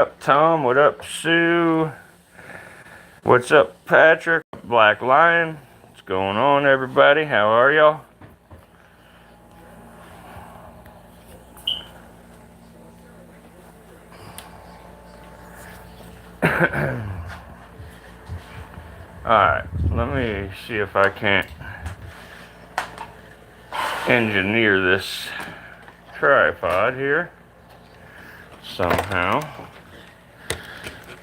Up, Tom? What up, Sue? What's up, Patrick? Black Lion? What's going on, everybody? How are y'all? Alright, let me see if I can't engineer this tripod here somehow.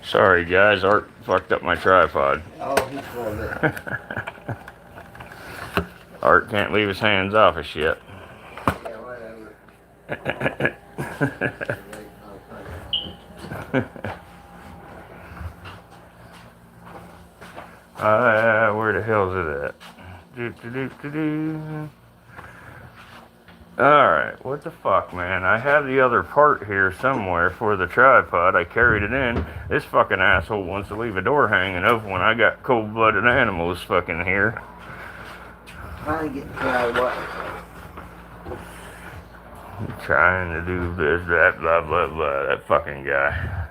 Sorry, guys, Art fucked up my tripod. Oh, he's full of it. Art can't leave his hands off us yet. Yeah, whatever. Where the hell's it at? Alright, what the fuck, man? I have the other part here somewhere for the tripod. I carried it in. This fucking asshole wants to leave a door hanging open when I got cold-blooded animals fucking here. Trying to get what? Trying to do this, that, blah, blah, blah. That fucking guy.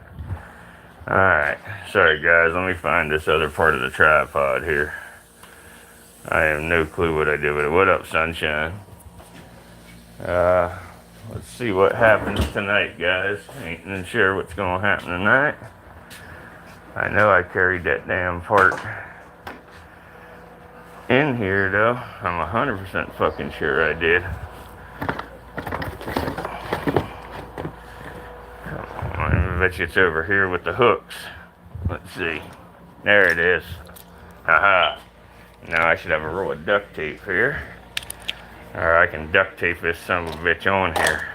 Alright, sorry guys, let me find this other part of the tripod here. I have no clue what I did with it. What up, sunshine? Let's see what happens tonight, guys. Ain't even sure what's gonna happen tonight. I know I carried that damn part in here, though. I'm 100% fucking sure I did. I bet you it's over here with the hooks. Let's see. There it is. Haha. Now I should have a roll of duct tape here. Or I can duct tape this son of a bitch on here.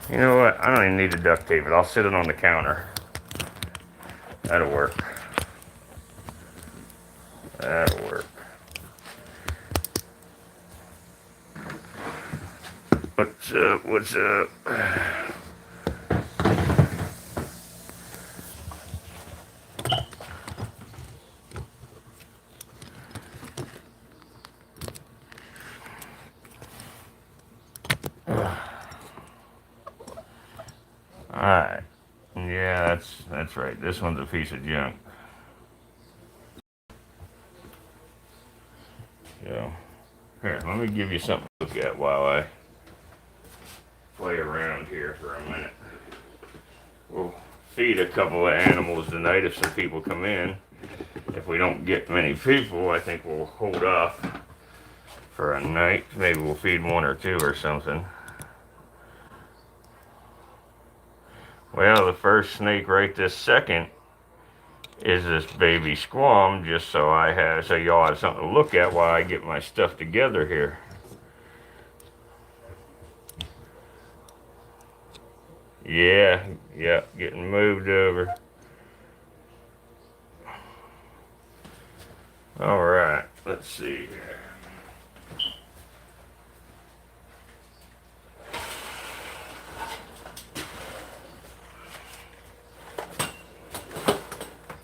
You know what? I don't even need to duct tape it. I'll sit it on the counter. That'll work. That'll work. What's up? What's up? Alright. Yeah, that's right. This one's a piece of junk. So, here, let me give you something to look at while I play around here for a minute. We'll feed a couple of animals tonight if some people come in. If we don't get many people, I think we'll hold off for a night. Maybe we'll feed one or two or something. Well, the first snake right this second is this baby squam, just so y'all have something to look at while I get my stuff together here. Yeah, getting moved over. All right, let's see here.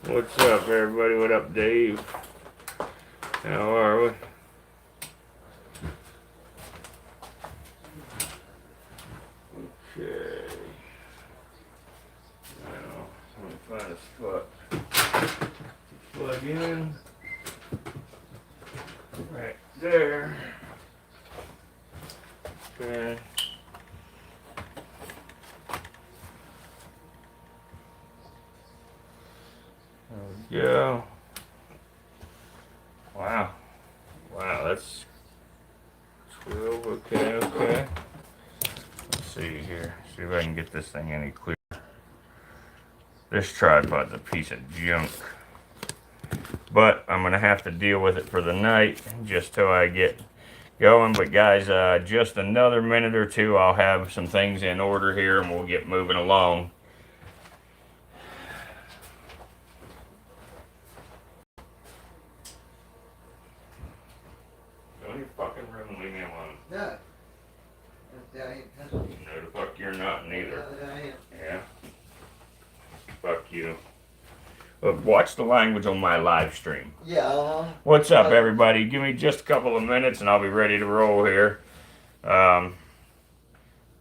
What's up, everybody? What up, Dave? How are we? Okay. Now, let me find a spot to plug in. Right there. Okay. There we go. Wow, that's 12, okay. Let's see here, see if I can get this thing any clearer. This tripod's a piece of junk. But I'm gonna have to deal with it for the night, just till I get going. But guys, just another minute or two, I'll have some things in order here and we'll get moving along. Go in your fucking room and leave me alone. No. No, the fuck you're not neither. Yeah. Fuck you. Look, watch the language on my live stream. Yeah. What's up, everybody? Give me just a couple of minutes and I'll be ready to roll here.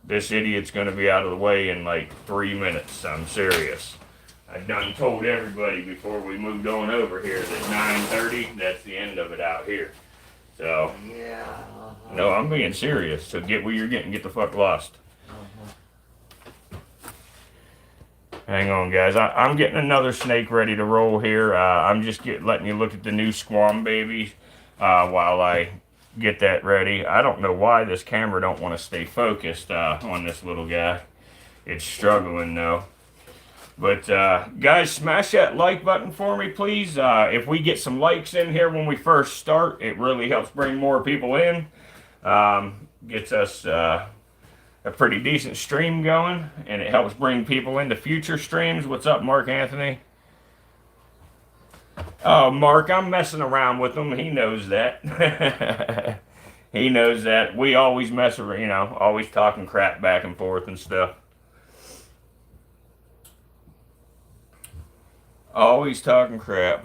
This idiot's going to be out of the way in like 3 minutes. I'm serious. I done told everybody before we moved on over here that 9:30, that's the end of it out here. So, Yeah. no, I'm being serious. So get where you're getting, get the fuck lost. Hang on, guys. I'm getting another snake ready to roll here. I'm just letting you look at the new Squam babies while I get that ready. I don't know why this camera don't want to stay focused on this little guy. It's struggling though. But guys, smash that like button for me, please. If we get some likes in here when we first start, it really helps bring more people in. Gets us a pretty decent stream going, and it helps bring people into future streams. What's up, Mark Anthony? Oh, Mark, I'm messing around with him. He knows that. He knows that. We always mess around, you know, always talking crap back and forth and stuff. Always talking crap.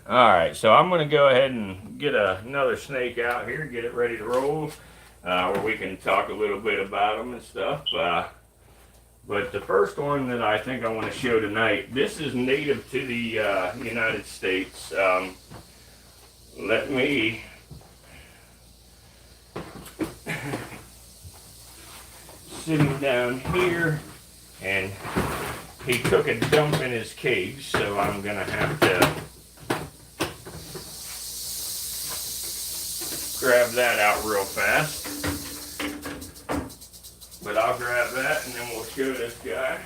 Alright, so I'm going to go ahead and get another snake out here, get it ready to roll, where we can talk a little bit about them and stuff. But the first one that I think I want to show tonight, this is native to the United States. Let me sit him down here, and he took a dump in his cage, so I'm going to have to grab that out real fast. But I'll grab that and then we'll show this guy.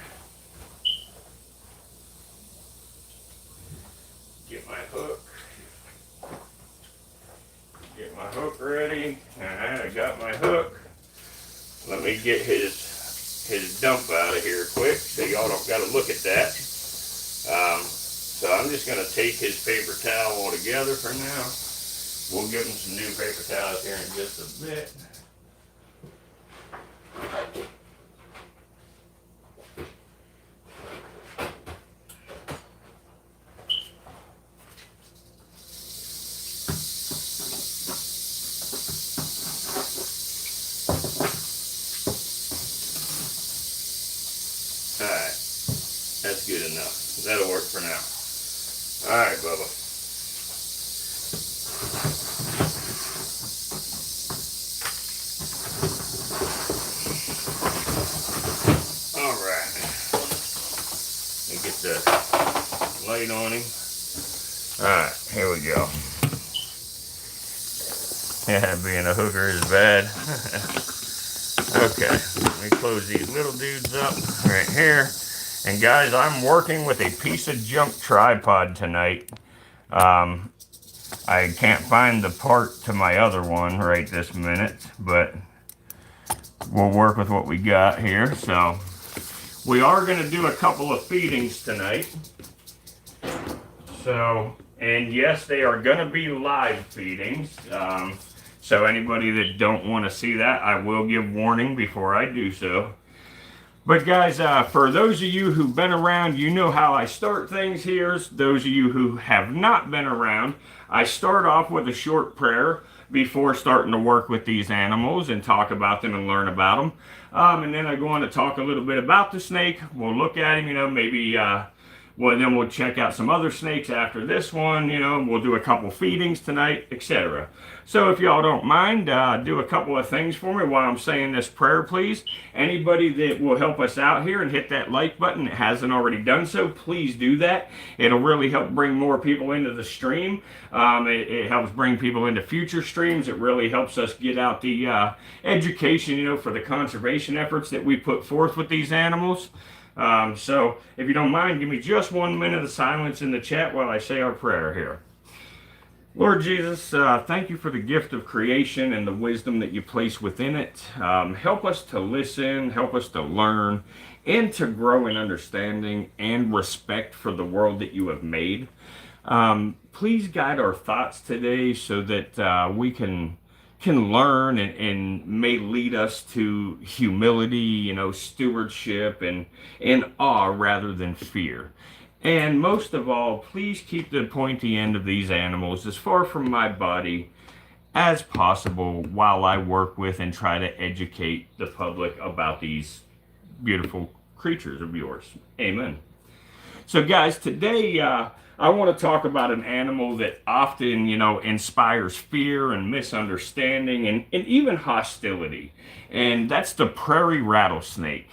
Get my hook. Get my hook ready. Alright, I got my hook. Let me get his dump out of here quick so y'all don't gotta look at that. So I'm just gonna take his paper towel altogether for now. We'll give him some new paper towels here in just a bit. Alright, that's good enough. That'll work for now. Alright, Bubba. The light on him. Alright, here we go. Yeah, being a hooker is bad. Okay, let me close these little dudes up right here. And guys, I'm working with a piece of junk tripod tonight. I can't find the part to my other one right this minute, but we'll work with what we got here. So we are going to do a couple of feedings tonight. So, and yes, they are going to be live feedings. So anybody that don't want to see that, I will give warning before I do so. But guys, for those of you who've been around, you know how I start things here. Those of you who have not been around, I start off with a short prayer before starting to work with these animals and talk about them and learn about them. And then I go on to talk a little bit about the snake. We'll look at him, you know, maybe, then we'll check out some other snakes after this one, you know, we'll do a couple feedings tonight, etc. So if y'all don't mind, do a couple of things for me while I'm saying this prayer, please. Anybody that will help us out here and hit that like button that hasn't already done so, please do that. It'll really help bring more people into the stream. It helps bring people into future streams. It really helps us get out the education, you know, for the conservation efforts that we put forth with these animals. So if you don't mind, give me just 1 minute of silence in the chat while I say our prayer here. Lord Jesus, thank you for the gift of creation and the wisdom that you place within it. Help us to listen, help us to learn, and to grow in understanding and respect for the world that you have made. Please guide our thoughts today so that we can learn and may lead us to humility, stewardship and awe rather than fear. And most of all, please keep the pointy end of these animals as far from my body as possible while I work with and try to educate the public about these beautiful creatures of yours. Amen. So, guys, today I want to talk about an animal that often, inspires fear and misunderstanding and even hostility. And that's the prairie rattlesnake.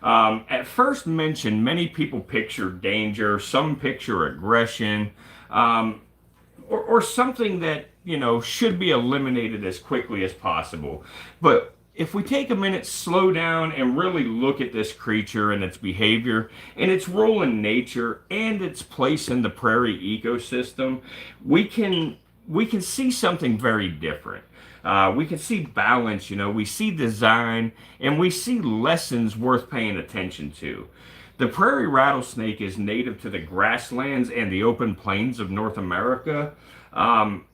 At first mention, many people picture danger, some picture aggression, or something that, should be eliminated as quickly as possible. But if we take a minute, slow down, and really look at this creature and its behavior and its role in nature and its place in the prairie ecosystem, we can see something very different. We can see balance, we see design, and we see lessons worth paying attention to. The prairie rattlesnake is native to the grasslands and the open plains of North America.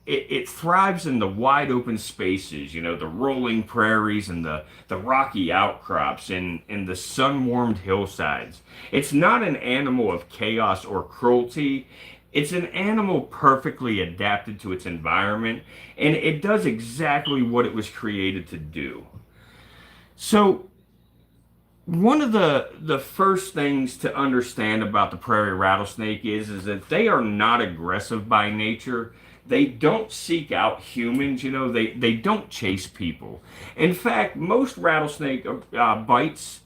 It thrives in the wide open spaces, the rolling prairies and the rocky outcrops and the sun-warmed hillsides. It's not an animal of chaos or cruelty. It's an animal perfectly adapted to its environment, and it does exactly what it was created to do. So, one of the first things to understand about the prairie rattlesnake is that they are not aggressive by nature. They don't seek out humans, they don't chase people. In fact, most rattlesnake bites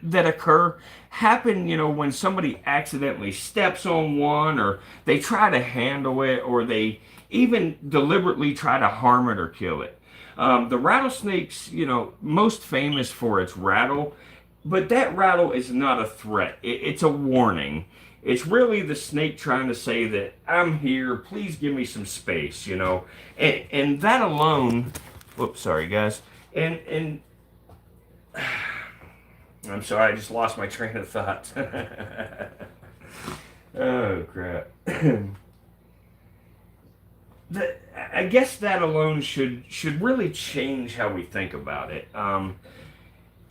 that occur happen, when somebody accidentally steps on one, or they try to handle it, or they even deliberately try to harm it or kill it. The rattlesnake's, most famous for its rattle, but that rattle is not a threat. It's a warning. It's really the snake trying to say that I'm here, please give me some space, and that alone, whoops, sorry guys, and I'm sorry, I just lost my train of thought. Oh, crap. I guess that alone should really change how we think about it.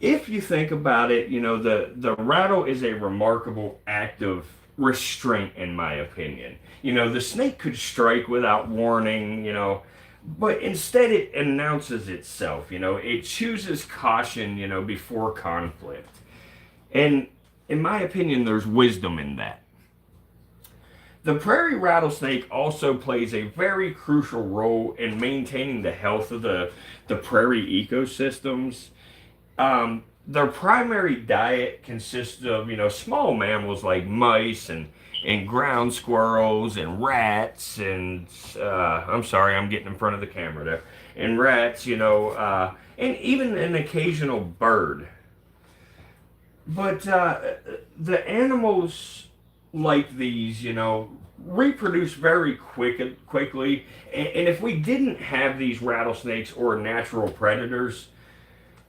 If you think about it, the rattle is a remarkable act of restraint, in my opinion. The snake could strike without warning, but instead it announces itself, it chooses caution, before conflict. And in my opinion, there's wisdom in that. The prairie rattlesnake also plays a very crucial role in maintaining the health of the prairie ecosystems. Their primary diet consists of, small mammals like mice and ground squirrels and rats and, I'm sorry, I'm getting in front of the camera there, and rats, and even an occasional bird. But the animals like these, reproduce very quickly. And if we didn't have these rattlesnakes or natural predators,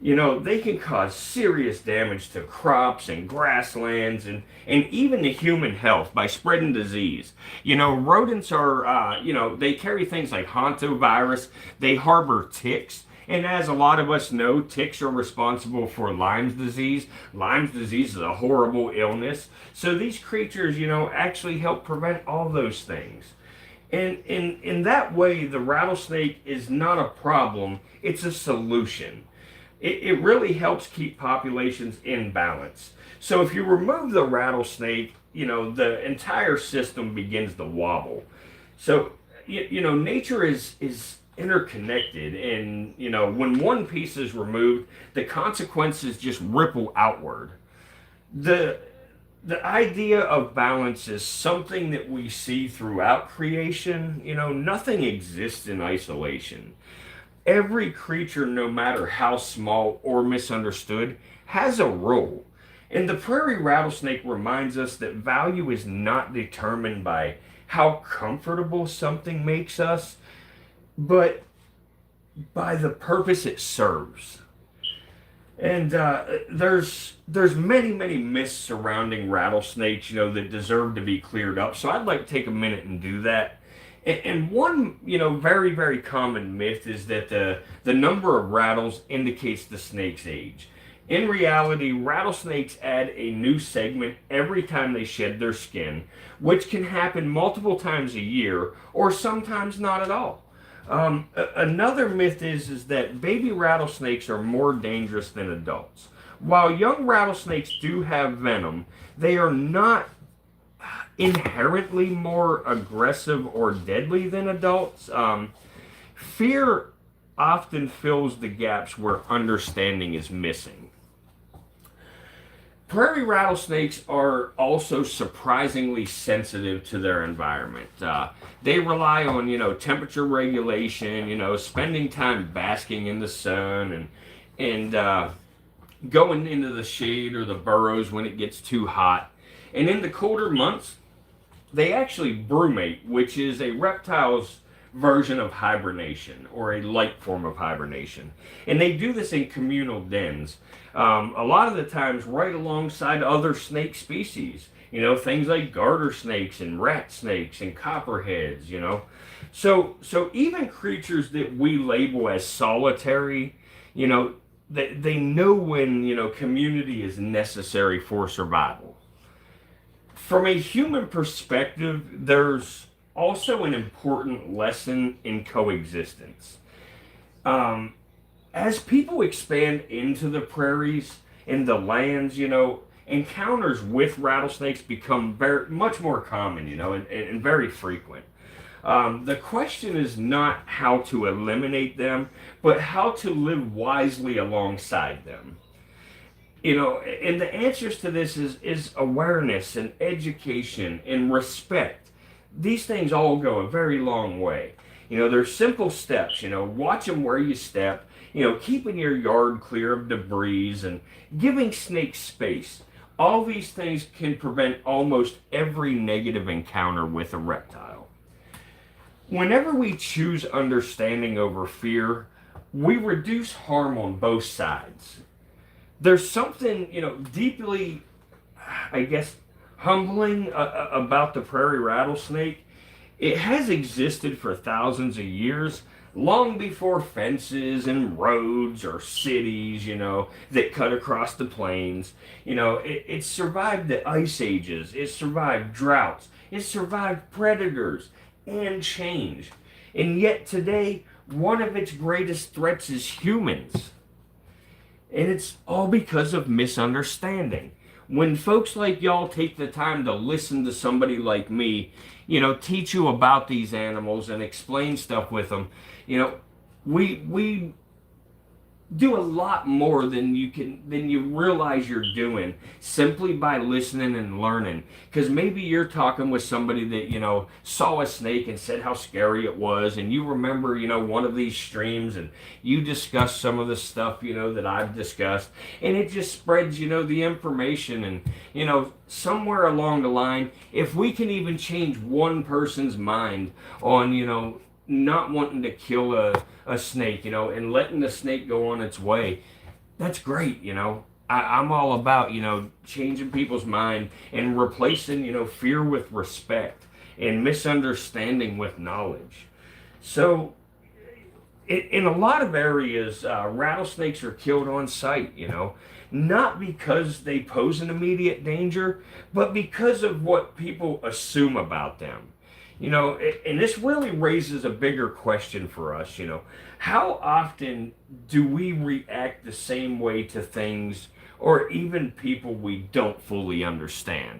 they can cause serious damage to crops and grasslands and even to human health by spreading disease. Rodents are, they carry things like hantavirus, they harbor ticks. And as a lot of us know, ticks are responsible for Lyme's disease. Lyme's disease is a horrible illness. So these creatures, actually help prevent all those things. And in that way, the rattlesnake is not a problem, it's a solution. It really helps keep populations in balance. So if you remove the rattlesnake, the entire system begins to wobble. So, nature is interconnected, and, when one piece is removed, the consequences just ripple outward. The idea of balance is something that we see throughout creation. Nothing exists in isolation. Every creature, no matter how small or misunderstood, has a role. And the prairie rattlesnake reminds us that value is not determined by how comfortable something makes us, but by the purpose it serves. And there's many myths surrounding rattlesnakes, that deserve to be cleared up. So I'd like to take a minute and do that. And one, very common myth is that the number of rattles indicates the snake's age. In reality, rattlesnakes add a new segment every time they shed their skin, which can happen multiple times a year or sometimes not at all. Another myth is that baby rattlesnakes are more dangerous than adults. While young rattlesnakes do have venom, they are not inherently more aggressive or deadly than adults. Fear often fills the gaps where understanding is missing. Prairie rattlesnakes are also surprisingly sensitive to their environment. They rely on, temperature regulation, spending time basking in the sun and going into the shade or the burrows when it gets too hot. And in the colder months, they actually brumate, which is a reptile's version of hibernation or a light form of hibernation. And they do this in communal dens. A lot of the times right alongside other snake species, things like garter snakes and rat snakes and copperheads, So even creatures that we label as solitary, they know when, community is necessary for survival. From a human perspective, there's also an important lesson in coexistence. As people expand into the prairies and the lands, encounters with rattlesnakes become much more common, and very frequent. The question is not how to eliminate them, but how to live wisely alongside them. And the answers to this is awareness and education and respect. These things all go a very long way. There's simple steps, watch them where you step, keeping your yard clear of debris and giving snakes space. All these things can prevent almost every negative encounter with a reptile. Whenever we choose understanding over fear, we reduce harm on both sides. There's something, deeply, I guess, humbling about the prairie rattlesnake. It has existed for thousands of years, long before fences and roads or cities, that cut across the plains. It survived the ice ages, it survived droughts, it survived predators and change. And yet today, one of its greatest threats is humans. And it's all because of misunderstanding. When folks like y'all take the time to listen to somebody like me, teach you about these animals and explain stuff with them, we do a lot more than you realize you're doing simply by listening and learning. Because maybe you're talking with somebody that saw a snake and said how scary it was, and you remember one of these streams, and you discuss some of the stuff that I've discussed, and it just spreads the information. And somewhere along the line, if we can even change one person's mind on not wanting to kill a snake, and letting the snake go on its way, that's great. I'm all about, changing people's mind and replacing, fear with respect and misunderstanding with knowledge. So, in a lot of areas, rattlesnakes are killed on sight, not because they pose an immediate danger, but because of what people assume about them. And this really raises a bigger question for us, how often do we react the same way to things or even people we don't fully understand?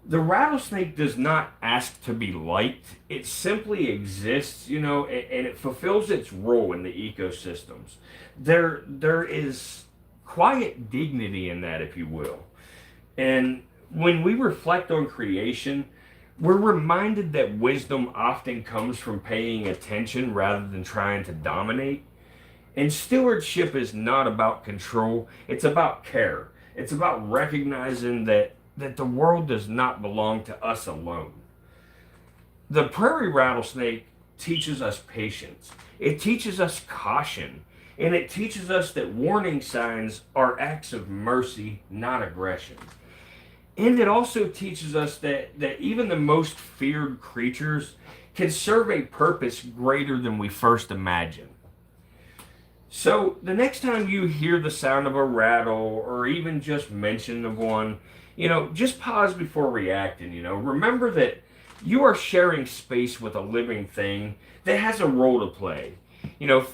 The rattlesnake does not ask to be liked. It simply exists, and it fulfills its role in the ecosystems. There is quiet dignity in that, if you will. And when we reflect on creation, we're reminded that wisdom often comes from paying attention rather than trying to dominate. And stewardship is not about control, it's about care. It's about recognizing that the world does not belong to us alone. The prairie rattlesnake teaches us patience. It teaches us caution. And it teaches us that warning signs are acts of mercy, not aggression. And it also teaches us that even the most feared creatures can serve a purpose greater than we first imagined. So the next time you hear the sound of a rattle or even just mention of one, just pause before reacting. Remember that you are sharing space with a living thing that has a role to play.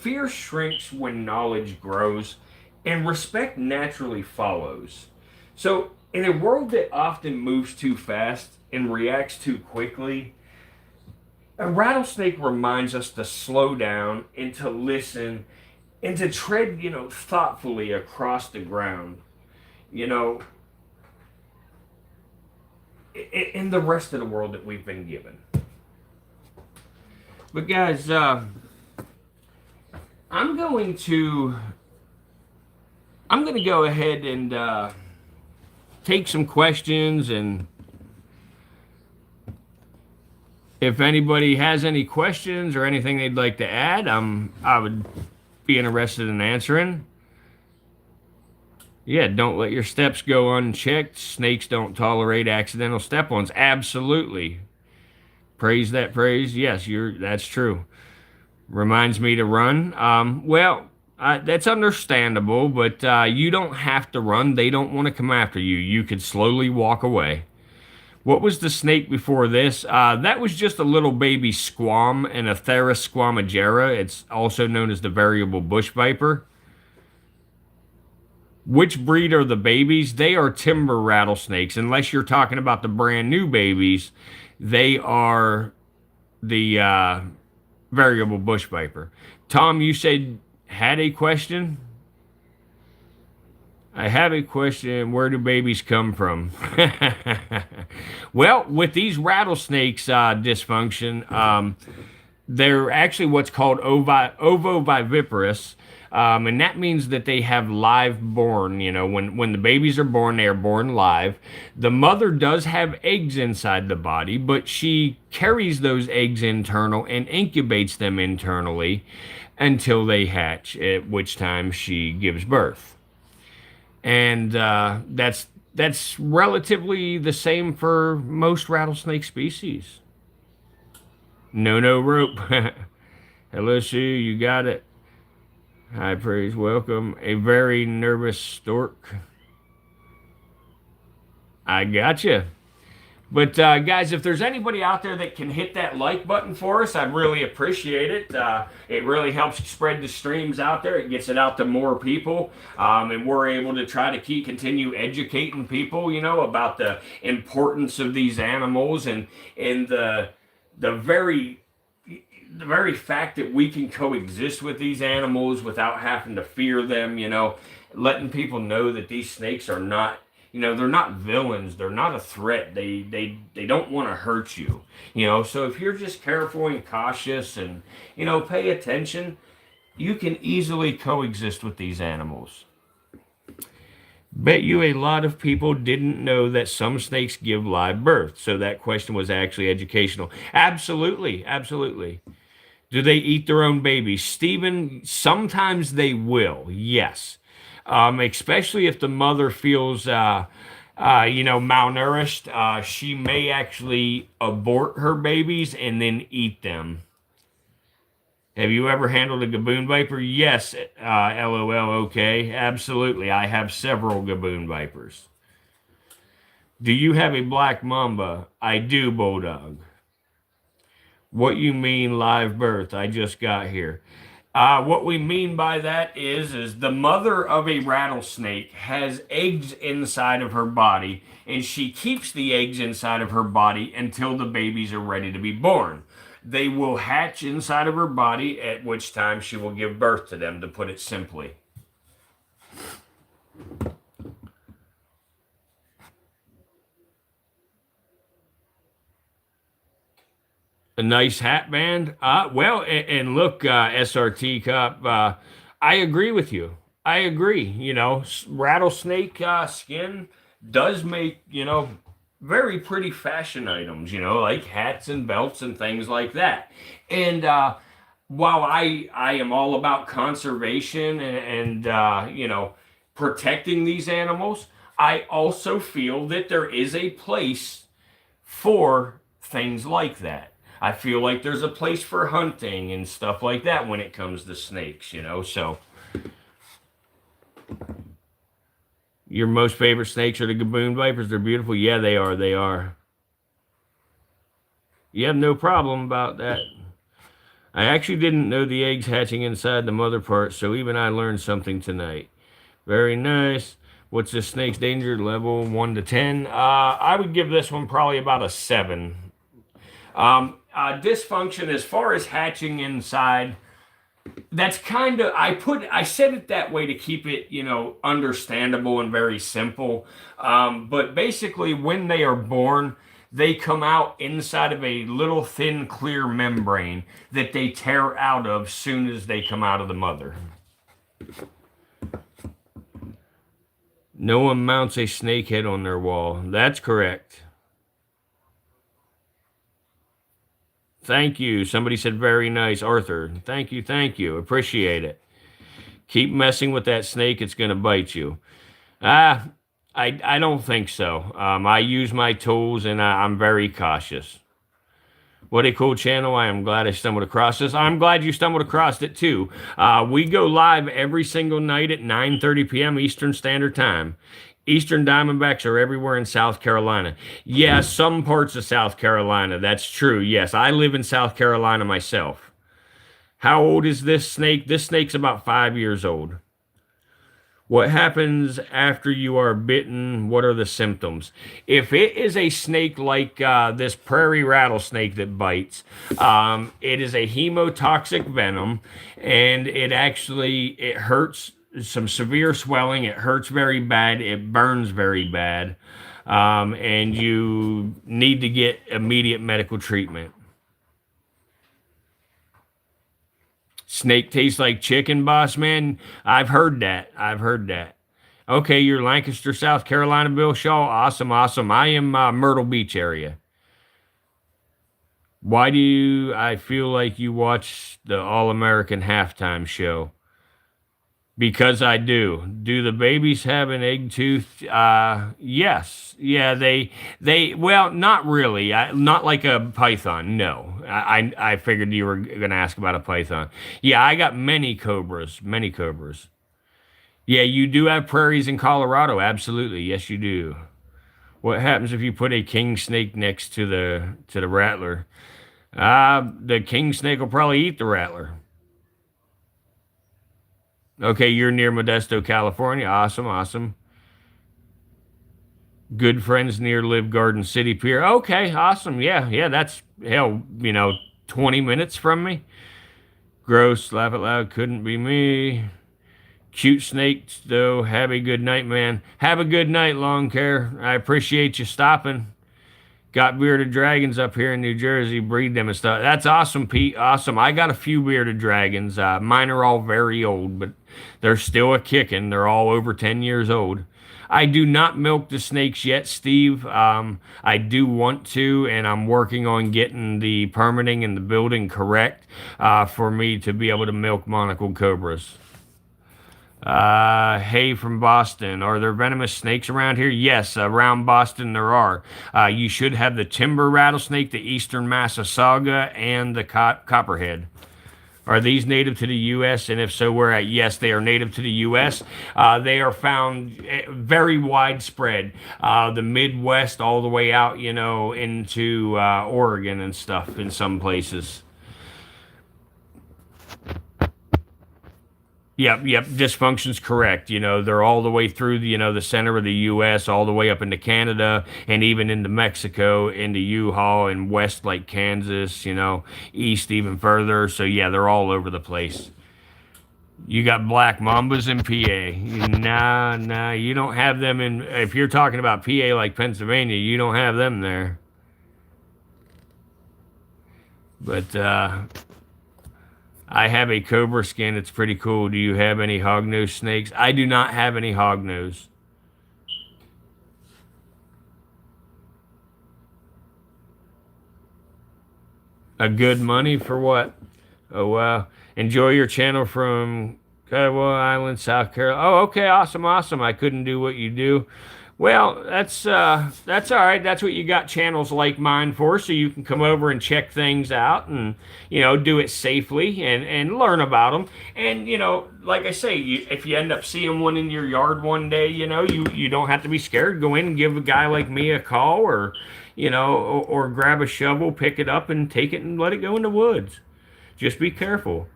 Fear shrinks when knowledge grows, and respect naturally follows. So, in a world that often moves too fast and reacts too quickly, a rattlesnake reminds us to slow down and to listen and to tread, thoughtfully across the ground, you know, in the rest of the world that we've been given. But guys, I'm going to go ahead and take some questions, and if anybody has any questions or anything they'd like to add, I would be interested in answering. Yeah, don't let your steps go unchecked. Snakes don't tolerate accidental step-ons. Absolutely. Praise that praise. Yes, that's true. Reminds me to run. That's understandable, but you don't have to run. They don't want to come after you. You could slowly walk away. What was the snake before this? That was just a little baby squam, an Atheris squamigera. It's also known as the variable bush viper. Which breed are the babies? They are timber rattlesnakes. Unless you're talking about the brand new babies, they are the variable bush viper. Tom, you said had a question? I have a question. Where do babies come from? Well, with these rattlesnakes dysfunction, they're actually what's called ovoviviparous. And that means that they have live born. When the babies are born, they are born live. The mother does have eggs inside the body, but she carries those eggs internal and incubates them internally until they hatch, at which time she gives birth. And that's relatively the same for most rattlesnake species. No rope. Hello, Sue. You got it. Hi, praise. Welcome. A very nervous stork. I gotcha. But guys, if there's anybody out there that can hit that like button for us, I'd really appreciate it. It really helps spread the streams out there. It gets it out to more people, and we're able to try to continue educating people, about the importance of these animals and the very fact that we can coexist with these animals without having to fear them. Letting people know that these snakes are not. They're not villains. They're not a threat. They don't want to hurt you. So if you're just careful and cautious and, pay attention, you can easily coexist with these animals. Bet you a lot of people didn't know that some snakes give live birth. So that question was actually educational. Absolutely. Absolutely. Do they eat their own babies? Stephen, sometimes they will. Yes. Especially if the mother feels, malnourished, she may actually abort her babies and then eat them. Have you ever handled a gaboon viper? Yes, LOL, okay, absolutely. I have several gaboon vipers. Do you have a black mamba? I do, Bulldog. What you mean live birth? I just got here. What we mean by that is the mother of a rattlesnake has eggs inside of her body, and she keeps the eggs inside of her body until the babies are ready to be born. They will hatch inside of her body, at which time she will give birth to them, to put it simply. A nice hat band. And look, SRT Cup, I agree with you. I agree. Rattlesnake skin does make, very pretty fashion items, you know, like hats and belts and things like that. And while I am all about conservation and you know, protecting these animals, I also feel that there is a place for things like that. I feel like there's a place for hunting and stuff like that when it comes to snakes, you know. So your most favorite snakes are the gaboon vipers. They're beautiful. Yeah, they are. They are. You have no problem about that. I actually didn't know the eggs hatching inside the mother part, so even I learned something tonight. Very nice. What's this snake's danger level 1 to 10? I would give this one probably about a 7. Dysfunction as far as hatching inside. That's kind of I said it that way to keep it, you know, understandable and very simple. But basically, when they are born, they come out inside of a little thin clear membrane that they tear out of soon as they come out of the mother. No one mounts a snake head on their wall. That's correct. Thank you. Somebody said very nice, Arthur. Thank you, thank you. Appreciate it. Keep messing with that snake, it's going to bite you. Ah, I don't think so. I use my tools and I'm very cautious. What a cool channel. I am glad I stumbled across this. I'm glad you stumbled across it too. We go live every single night at 9:30 p.m. Eastern Standard Time. Eastern Diamondbacks are everywhere in South Carolina. Yeah, some parts of South Carolina. That's true. Yes, I live in South Carolina myself. How old is this snake? This snake's about 5 years old. What happens after you are bitten? What are the symptoms? If it is a snake like this prairie rattlesnake that bites, it is a hemotoxic venom, and it hurts. Some severe swelling. It hurts very bad. It burns very bad, and you need to get immediate medical treatment. Snake tastes like chicken, boss man. I've heard that. I've heard that. Okay, you're Lancaster, South Carolina, Bill Shaw. Awesome, awesome. I am Myrtle Beach area. Why do I feel like you watch the All American halftime show? Because I do. Do the babies have an egg tooth? Yes. Yeah, well, not really. Not like a python. No. I figured you were going to ask about a python. Yeah, I got many cobras. Many cobras. Yeah, you do have prairies in Colorado. Absolutely. Yes, you do. What happens if you put a king snake next to the rattler? The king snake will probably eat the rattler. Okay, you're near Modesto, California. Awesome, awesome. Good friends near Live Garden City Pier. Okay, awesome. Yeah, yeah, that's hell, 20 minutes from me. Gross, laugh it loud, couldn't be me. Cute snakes, though. Have a good night, man. Have a good night, Long Care. I appreciate you stopping. Got bearded dragons up here in New Jersey, breed them and stuff. That's awesome, Pete. Awesome. I got a few bearded dragons. Mine are all very old, but they're still a kicking. They're all over 10 years old. I do not milk the snakes yet, Steve. I do want to, and I'm working on getting the permitting and the building correct for me to be able to milk monocled cobras. Hey from Boston. Are there venomous snakes around here? Yes, around Boston there are. You should have the timber rattlesnake, the eastern Massasauga, and the copperhead. Are these native to the U.S.? And if so, where at? Yes, they are native to the U.S. They are found very widespread. The Midwest all the way out, into Oregon and stuff in some places. Yep. Dysfunction's correct. They're all the way through the center of the U.S., all the way up into Canada, and even into Mexico, into Utah, and west like Kansas, east even further. So yeah, they're all over the place. You got black mambas in PA. Nah, you don't have them in. If you're talking about PA like Pennsylvania, you don't have them there. But I have a cobra skin. It's pretty cool. Do you have any hognose snakes? I do not have any hognose. A good money for what? Oh wow! Enjoy your channel from Kiowa Island, South Carolina. Oh, okay, awesome, awesome. I couldn't do what you do. Well, that's all right. That's what you got channels like mine for, so you can come over and check things out and do it safely and learn about them. And like I say, if you end up seeing one in your yard one day, you don't have to be scared. Go in and give a guy like me a call, or or grab a shovel, pick it up, and take it and let it go in the woods. Just be careful.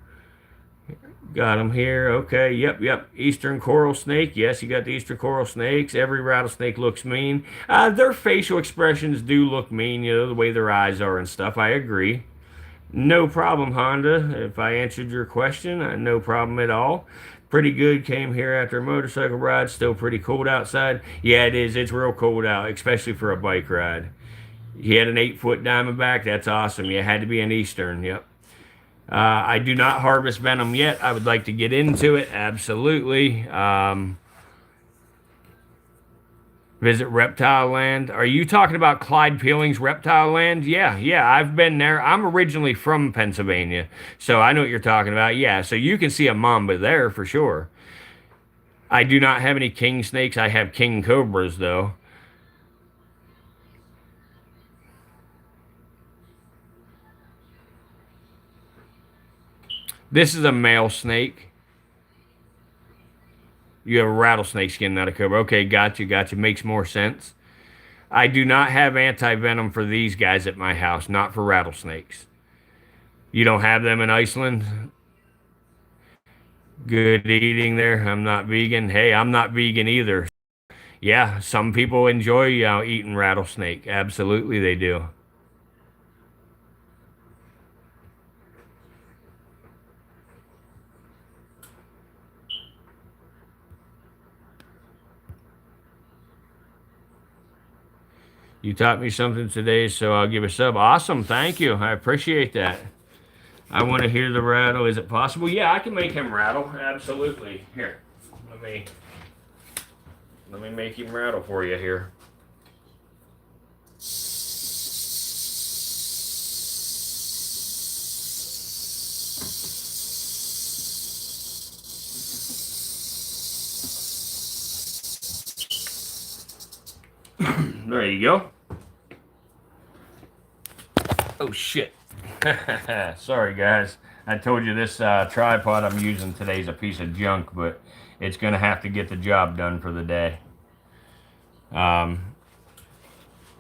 Got them here. Okay. Yep. Yep. Eastern coral snake. Yes, you got the eastern coral snakes. Every rattlesnake looks mean. Their facial expressions do look mean, the way their eyes are and stuff. I agree. No problem, Honda. If I answered your question, no problem at all. Pretty good. Came here after a motorcycle ride. Still pretty cold outside. Yeah, it is. It's real cold out, especially for a bike ride. He had an 8-foot diamondback. That's awesome. You had to be an Eastern. Yep. I do not harvest venom yet. I would like to get into it. Absolutely. Visit Reptile Land. Are you talking about Clyde Peeling's Reptile Land? Yeah, yeah, I've been there. I'm originally from Pennsylvania, so I know what you're talking about. Yeah, so you can see a mamba there for sure. I do not have any king snakes. I have king cobras, though. This is a male snake. You have a rattlesnake skin, not a cobra. Okay, gotcha, gotcha. Makes more sense. I do not have anti-venom for these guys at my house, not for rattlesnakes. You don't have them in Iceland? Good eating there. I'm not vegan. Hey, I'm not vegan either. Yeah, some people enjoy eating rattlesnake. Absolutely, they do. You taught me something today, so I'll give a sub. Awesome, thank you. I appreciate that. I want to hear the rattle. Is it possible? Yeah, I can make him rattle. Absolutely. Here, let me make him rattle for you here. There you go. Oh shit. Sorry guys. I told you this tripod I'm using today is a piece of junk, but it's gonna have to get the job done for the day.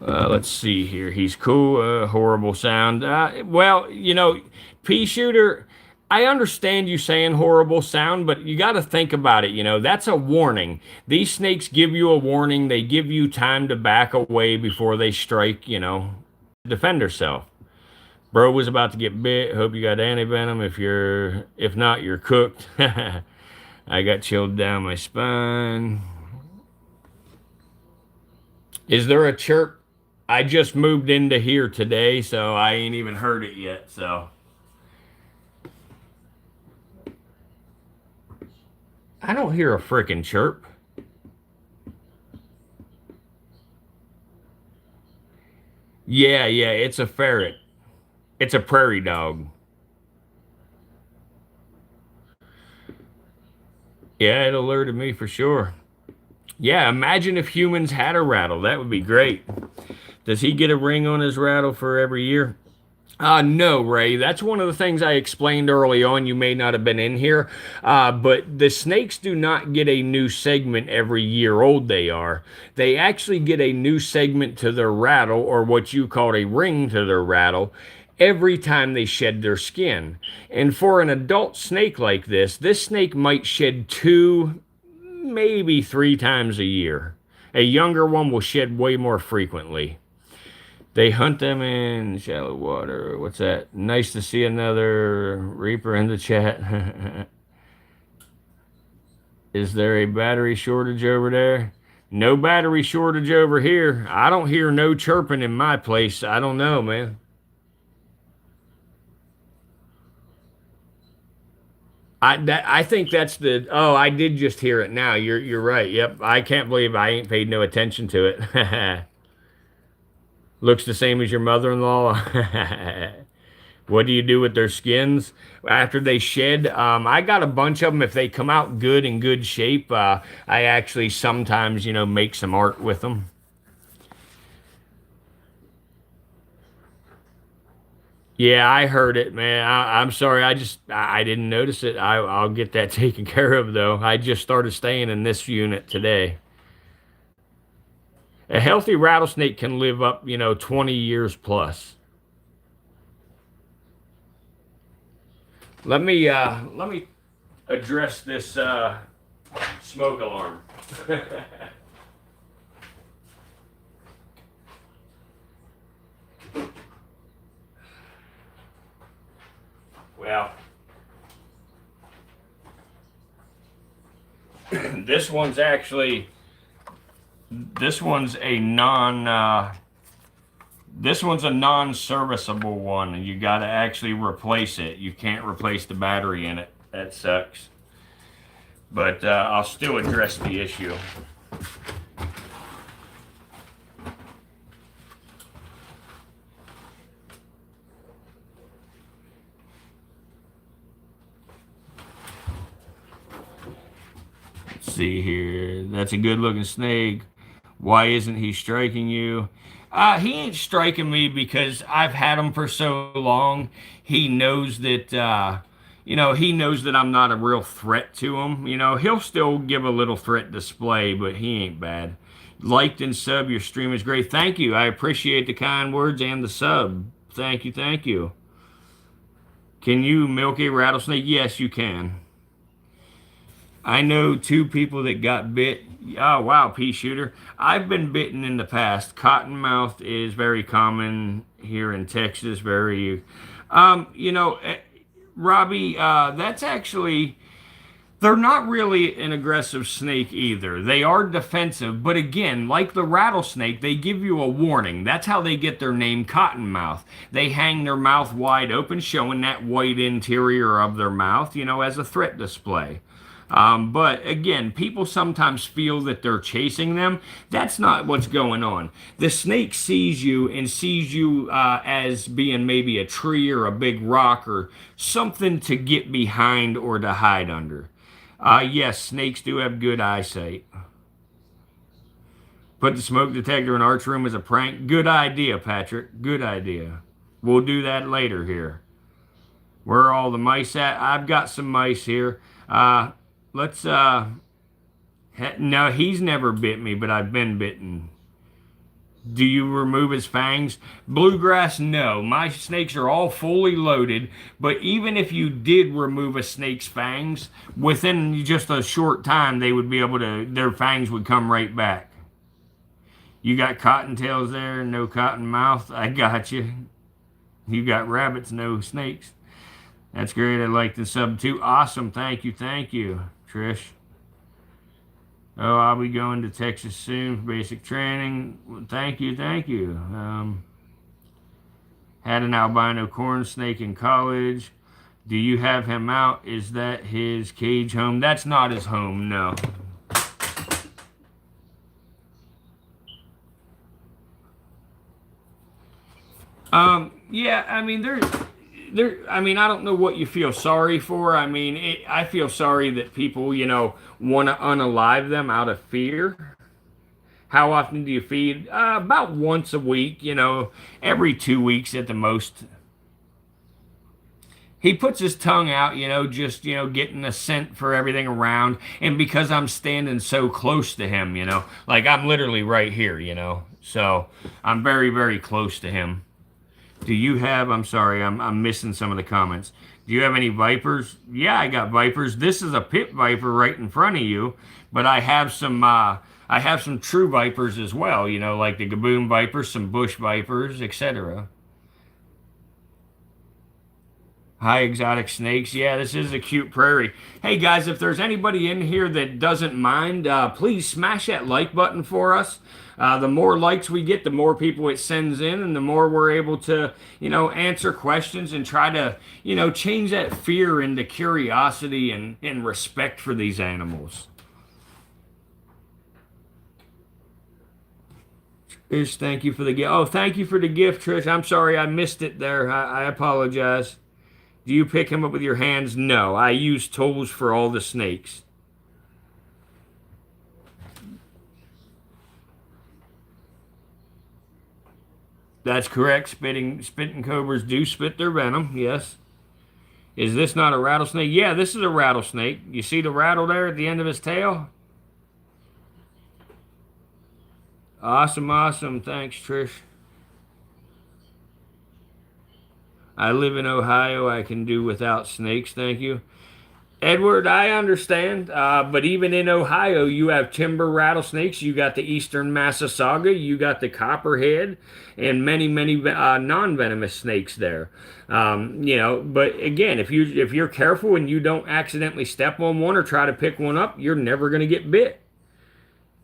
Let's see here. He's cool. Horrible sound. Well, pea shooter. I understand you saying horrible sound, but you got to think about it. That's a warning. These snakes give you a warning. They give you time to back away before they strike. Defend herself. Bro was about to get bit. Hope you got anti-venom. If not, you're cooked. I got chilled down my spine. Is there a chirp? I just moved into here today, so I ain't even heard it yet, so. I don't hear a frickin' chirp. Yeah, yeah, it's a ferret. It's a prairie dog. Yeah, it alerted me for sure. Yeah, imagine if humans had a rattle. That would be great. Does he get a ring on his rattle for every year? No, Ray. That's one of the things I explained early on. You may not have been in here, but the snakes do not get a new segment every year old they are. They actually get a new segment to their rattle, or what you call a ring to their rattle, every time they shed their skin. And for an adult snake like this snake might shed 2, maybe 3 times a year. A younger one will shed way more frequently. They hunt them in shallow water. What's that? Nice to see another Reaper in the chat. Is there a battery shortage over there? No battery shortage over here. I don't hear no chirping in my place. I don't know, man. I think that's the. Oh, I did just hear it now. You're right. Yep. I can't believe I ain't paid no attention to it. Looks the same as your mother-in-law. What do you do with their skins after they shed? I got a bunch of them. If they come out good in good shape, I actually sometimes, make some art with them. Yeah, I heard it, man. I'm sorry. I didn't notice it. I'll get that taken care of, though. I just started staying in this unit today. A healthy rattlesnake can live up, 20 years plus. Let me address this smoke alarm. Well, this one's actually this one's a non-serviceable one, and you got to actually replace it. You can't replace the battery in it. That sucks. But I'll still address the issue. Let's see here. That's a good-looking snake. Why isn't he striking you? He ain't striking me because I've had him for so long. He knows that, he knows that I'm not a real threat to him. He'll still give a little threat display, but he ain't bad. Liked and sub, your stream is great. Thank you. I appreciate the kind words and the sub. Thank you, thank you. Can you milk a rattlesnake? Yes, you can. I know two people that got bit. Oh, wow, pea shooter. I've been bitten in the past. Cottonmouth is very common here in Texas. Very, Robbie, that's actually, they're not really an aggressive snake either. They are defensive, but again, like the rattlesnake, they give you a warning. That's how they get their name cottonmouth. They hang their mouth wide open, showing that white interior of their mouth, as a threat display. But again, people sometimes feel that they're chasing them. That's not what's going on. The snake sees you and sees you as being maybe a tree or a big rock or something to get behind or to hide under. Yes, snakes do have good eyesight. Put the smoke detector in Art's room as a prank. Good idea, Patrick. Good idea. We'll do that later here. Where are all the mice at? I've got some mice here. Let's, no, he's never bit me, but I've been bitten. Do you remove his fangs? Bluegrass, no. My snakes are all fully loaded, but even if you did remove a snake's fangs, within just a short time, they would be able to, their fangs would come right back. You got cottontails there, no cotton mouth. I got you. You got rabbits, no snakes. That's great. I like the sub too. Awesome. Thank you. Thank you, Trish. Oh, I'll be going to Texas soon for basic training. Thank you. Thank you. Had an albino corn snake in college. Do you have him out? Is that his cage home? That's not his home, no. Yeah, I mean, I don't know what you feel sorry for. I feel sorry that people, want to unalive them out of fear. How often do you feed? About once a week, every 2 weeks at the most. He puts his tongue out, just, getting a scent for everything around. And because I'm standing so close to him, like I'm literally right here, so I'm very, very close to him. Do you have, I'm sorry, I'm missing some of the comments. Do you have any vipers? Yeah, I got vipers. This is a pit viper right in front of you, but I have some true vipers as well, like the gaboon vipers, some bush vipers, etc. Hi, exotic snakes. Yeah, this is a cute prairie. Hey, guys, if there's anybody in here that doesn't mind, please smash that like button for us. The more likes we get, the more people it sends in, and the more we're able to, answer questions and try to, change that fear into curiosity and respect for these animals. Trish, thank you for the gift. Oh, thank you for the gift, Trish. I'm sorry I missed it there. I apologize. Do you pick him up with your hands? No, I use tools for all the snakes. That's correct. Spitting cobras do spit their venom. Yes. Is this not a rattlesnake? Yeah, this is a rattlesnake. You see the rattle there at the end of his tail? Awesome, awesome. Thanks, Trish. I live in Ohio. I can do without snakes. Thank you. Edward, I understand, but even in Ohio, you have timber rattlesnakes. You got the eastern Massasauga, you got the copperhead, and many, many non-venomous snakes there. But again, if you're careful and you don't accidentally step on one or try to pick one up, you're never going to get bit.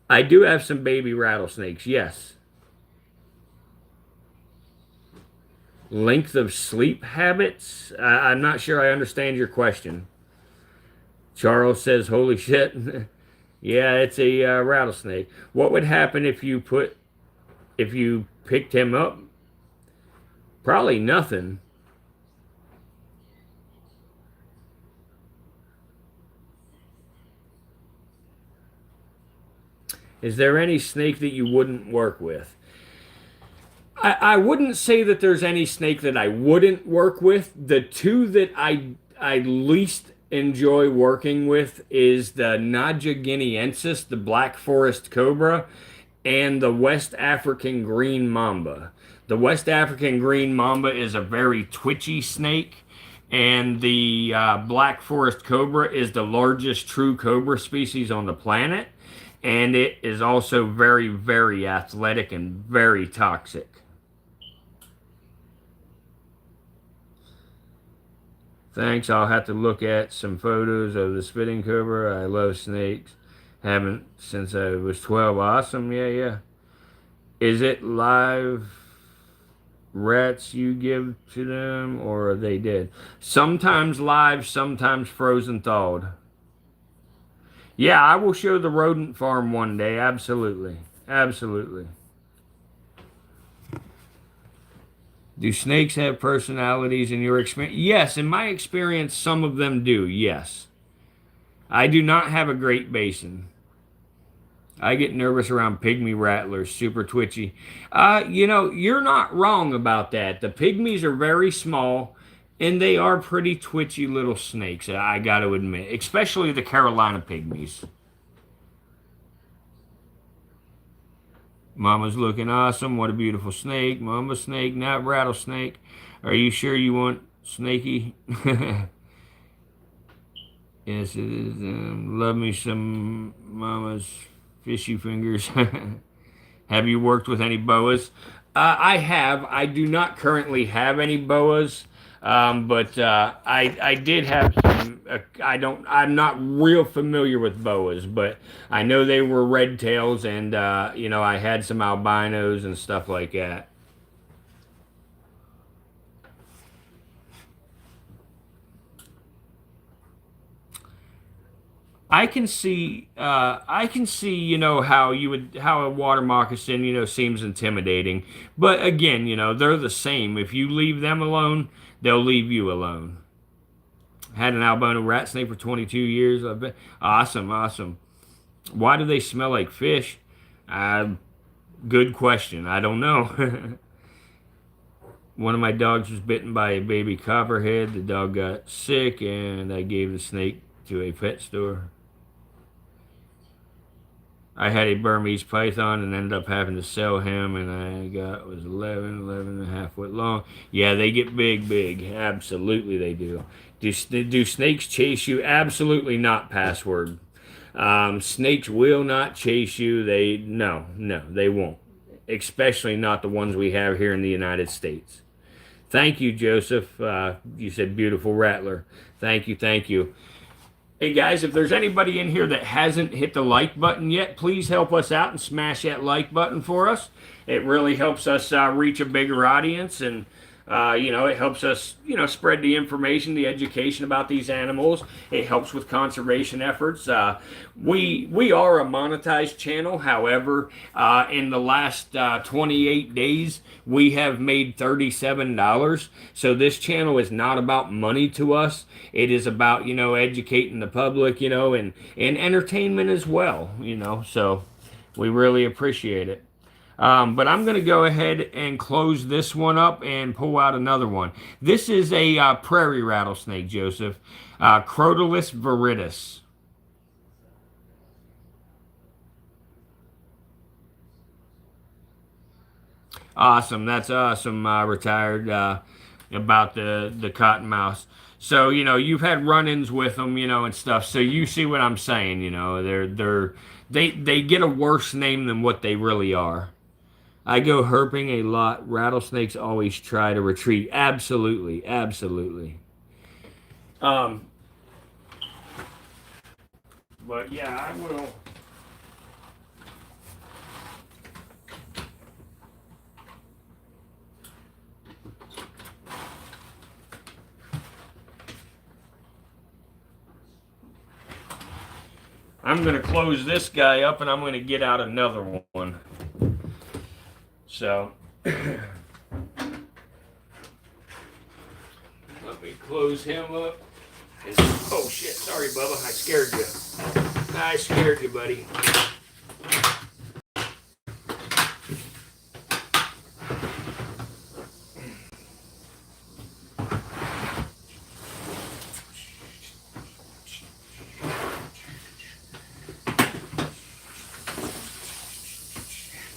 I do have some baby rattlesnakes, yes. Length of sleep habits? I'm not sure I understand your question. Charles says, "Holy shit." Yeah, it's a rattlesnake. What would happen if you picked him up? Probably nothing. Is there any snake that you wouldn't work with? I wouldn't say that there's any snake that I wouldn't work with. The two that I least enjoy working with is the Naja guineensis, the black forest cobra, and the West African green mamba. The West African green mamba is a very twitchy snake, and the black forest cobra is the largest true cobra species on the planet, and it is also very, very athletic and very toxic. Thanks. I'll have to look at some photos of the spitting cobra. I love snakes. Haven't since I was 12. Awesome. Yeah, yeah. Is it live rats you give to them or are they dead? Sometimes live, sometimes frozen thawed. Yeah, I will show the rodent farm one day. Absolutely. Absolutely. Do snakes have personalities in your experience? Yes, in my experience, some of them do. Yes. I do not have a Great Basin. I get nervous around pygmy rattlers, super twitchy. You're not wrong about that. The pygmies are very small, and they are pretty twitchy little snakes, I got to admit, especially the Carolina pygmies. Mama's looking awesome. What a beautiful snake. Mama snake, not rattlesnake. Are you sure you want snaky? Yes, it is. Love me some mama's fishy fingers. Have you worked with any boas? I have. I do not currently have any boas, but I did have some. I'm not real familiar with boas, but I know they were red tails, and I had some albinos and stuff like that. I can see, how a water moccasin, seems intimidating. But again, they're the same. If you leave them alone, they'll leave you alone. Had an albino rat snake for 22 years. I bet. Awesome, awesome. Why do they smell like fish? Uh, Good question. I don't know. One of my dogs was bitten by a baby copperhead. The dog got sick, and I gave the snake to a pet store. I had a Burmese python and ended up having to sell him, and I got was 11 and a half foot long. Yeah, they get big, big. Absolutely, they do. Do snakes chase you? Absolutely not. Password. Snakes will not chase you. No, they won't. Especially not the ones we have here in the United States. Thank you, Joseph. You said beautiful rattler. Thank you, thank you. Hey guys, if there's anybody in here that hasn't hit the like button yet, please help us out and smash that like button for us. It really helps us reach a bigger audience, and You know, it helps us, you know, spread the information, the education about these animals. It helps with conservation efforts. We are a monetized channel. However, in the last 28 days, we have made $37. So this channel is not about money to us. It is about, you know, educating the public, you know, and entertainment as well, you know. So we really appreciate it. But I'm going to go ahead and close this one up and pull out another one. This is a prairie rattlesnake, Joseph. Crotalus viridis. Awesome. That's awesome, retired, about the cottonmouth. So, you know, you've had run-ins with them, you know, and stuff. So you see what I'm saying, you know. They get a worse name than what they really are. I go herping a lot. Rattlesnakes always try to retreat. Absolutely, absolutely. Um, but yeah, I will. I'm gonna close this guy up, and I'm gonna get out another one. So let me close him up. Oh shit! Sorry, Bubba. I scared you. I scared you, buddy.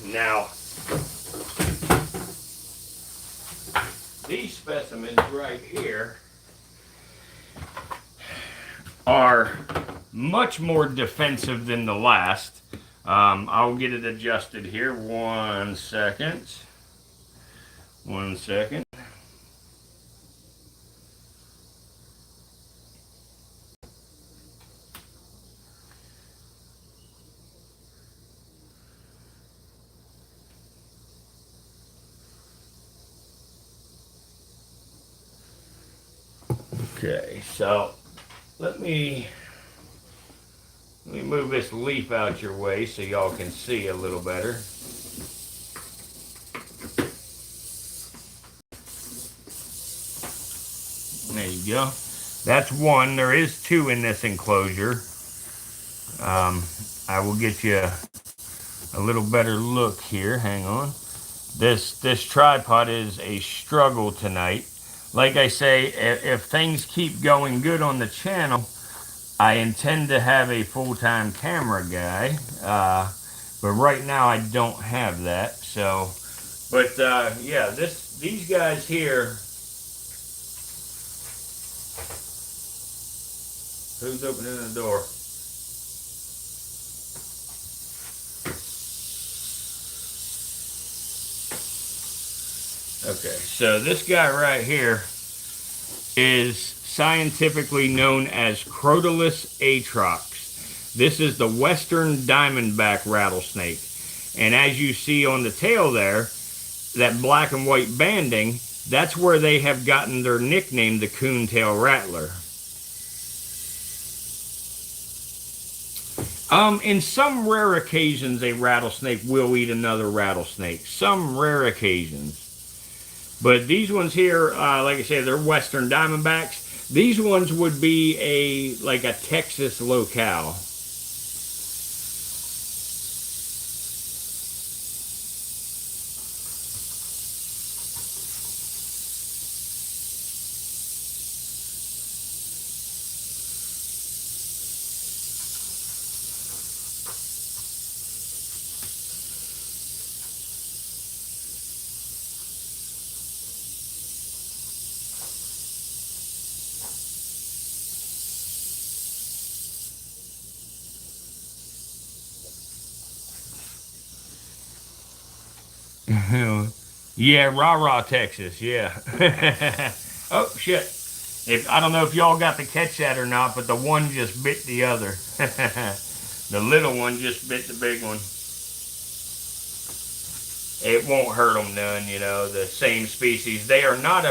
Now, these specimens right here are much more defensive than the last. I'll get it adjusted here. 1 second. 1 second. Okay, so let me move this leaf out your way so y'all can see a little better. There you go. That's one. There is two in this enclosure. I will get you a little better look here. Hang on. This tripod is a struggle tonight. Like I say, if things keep going good on the channel, I intend to have a full-time camera guy. But right now I don't have that. So, but yeah, these guys here. Who's opening the door? Okay, so this guy right here is scientifically known as Crotalus atrox. This is the western diamondback rattlesnake. And as you see on the tail there, that black and white banding, that's where they have gotten their nickname, the coontail rattler. In some rare occasions, a rattlesnake will eat another rattlesnake. Some rare occasions. But these ones here, like I said, they're western diamondbacks. These ones would be like a Texas locale. Yeah, rah-rah, Texas, yeah. Oh, shit. I don't know if y'all got to catch that or not, but the one just bit the other. The little one just bit the big one. It won't hurt them none, you know, the same species. They're not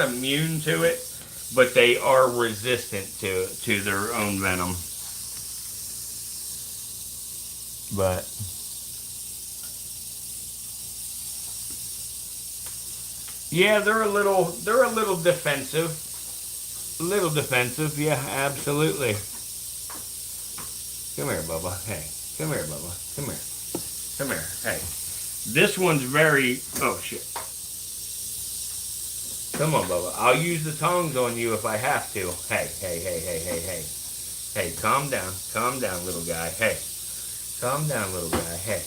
immune to it, but they are resistant to their own venom. But yeah, they're a little defensive. A little defensive, yeah, absolutely. Come here, Bubba. Hey, come here, Bubba. Come here. Come here. Hey. This one's very... Oh, shit. Come on, Bubba. I'll use the tongs on you if I have to. Hey, hey, hey, hey, hey, hey. Hey, calm down. Calm down, little guy. Hey. Calm down, little guy. Hey.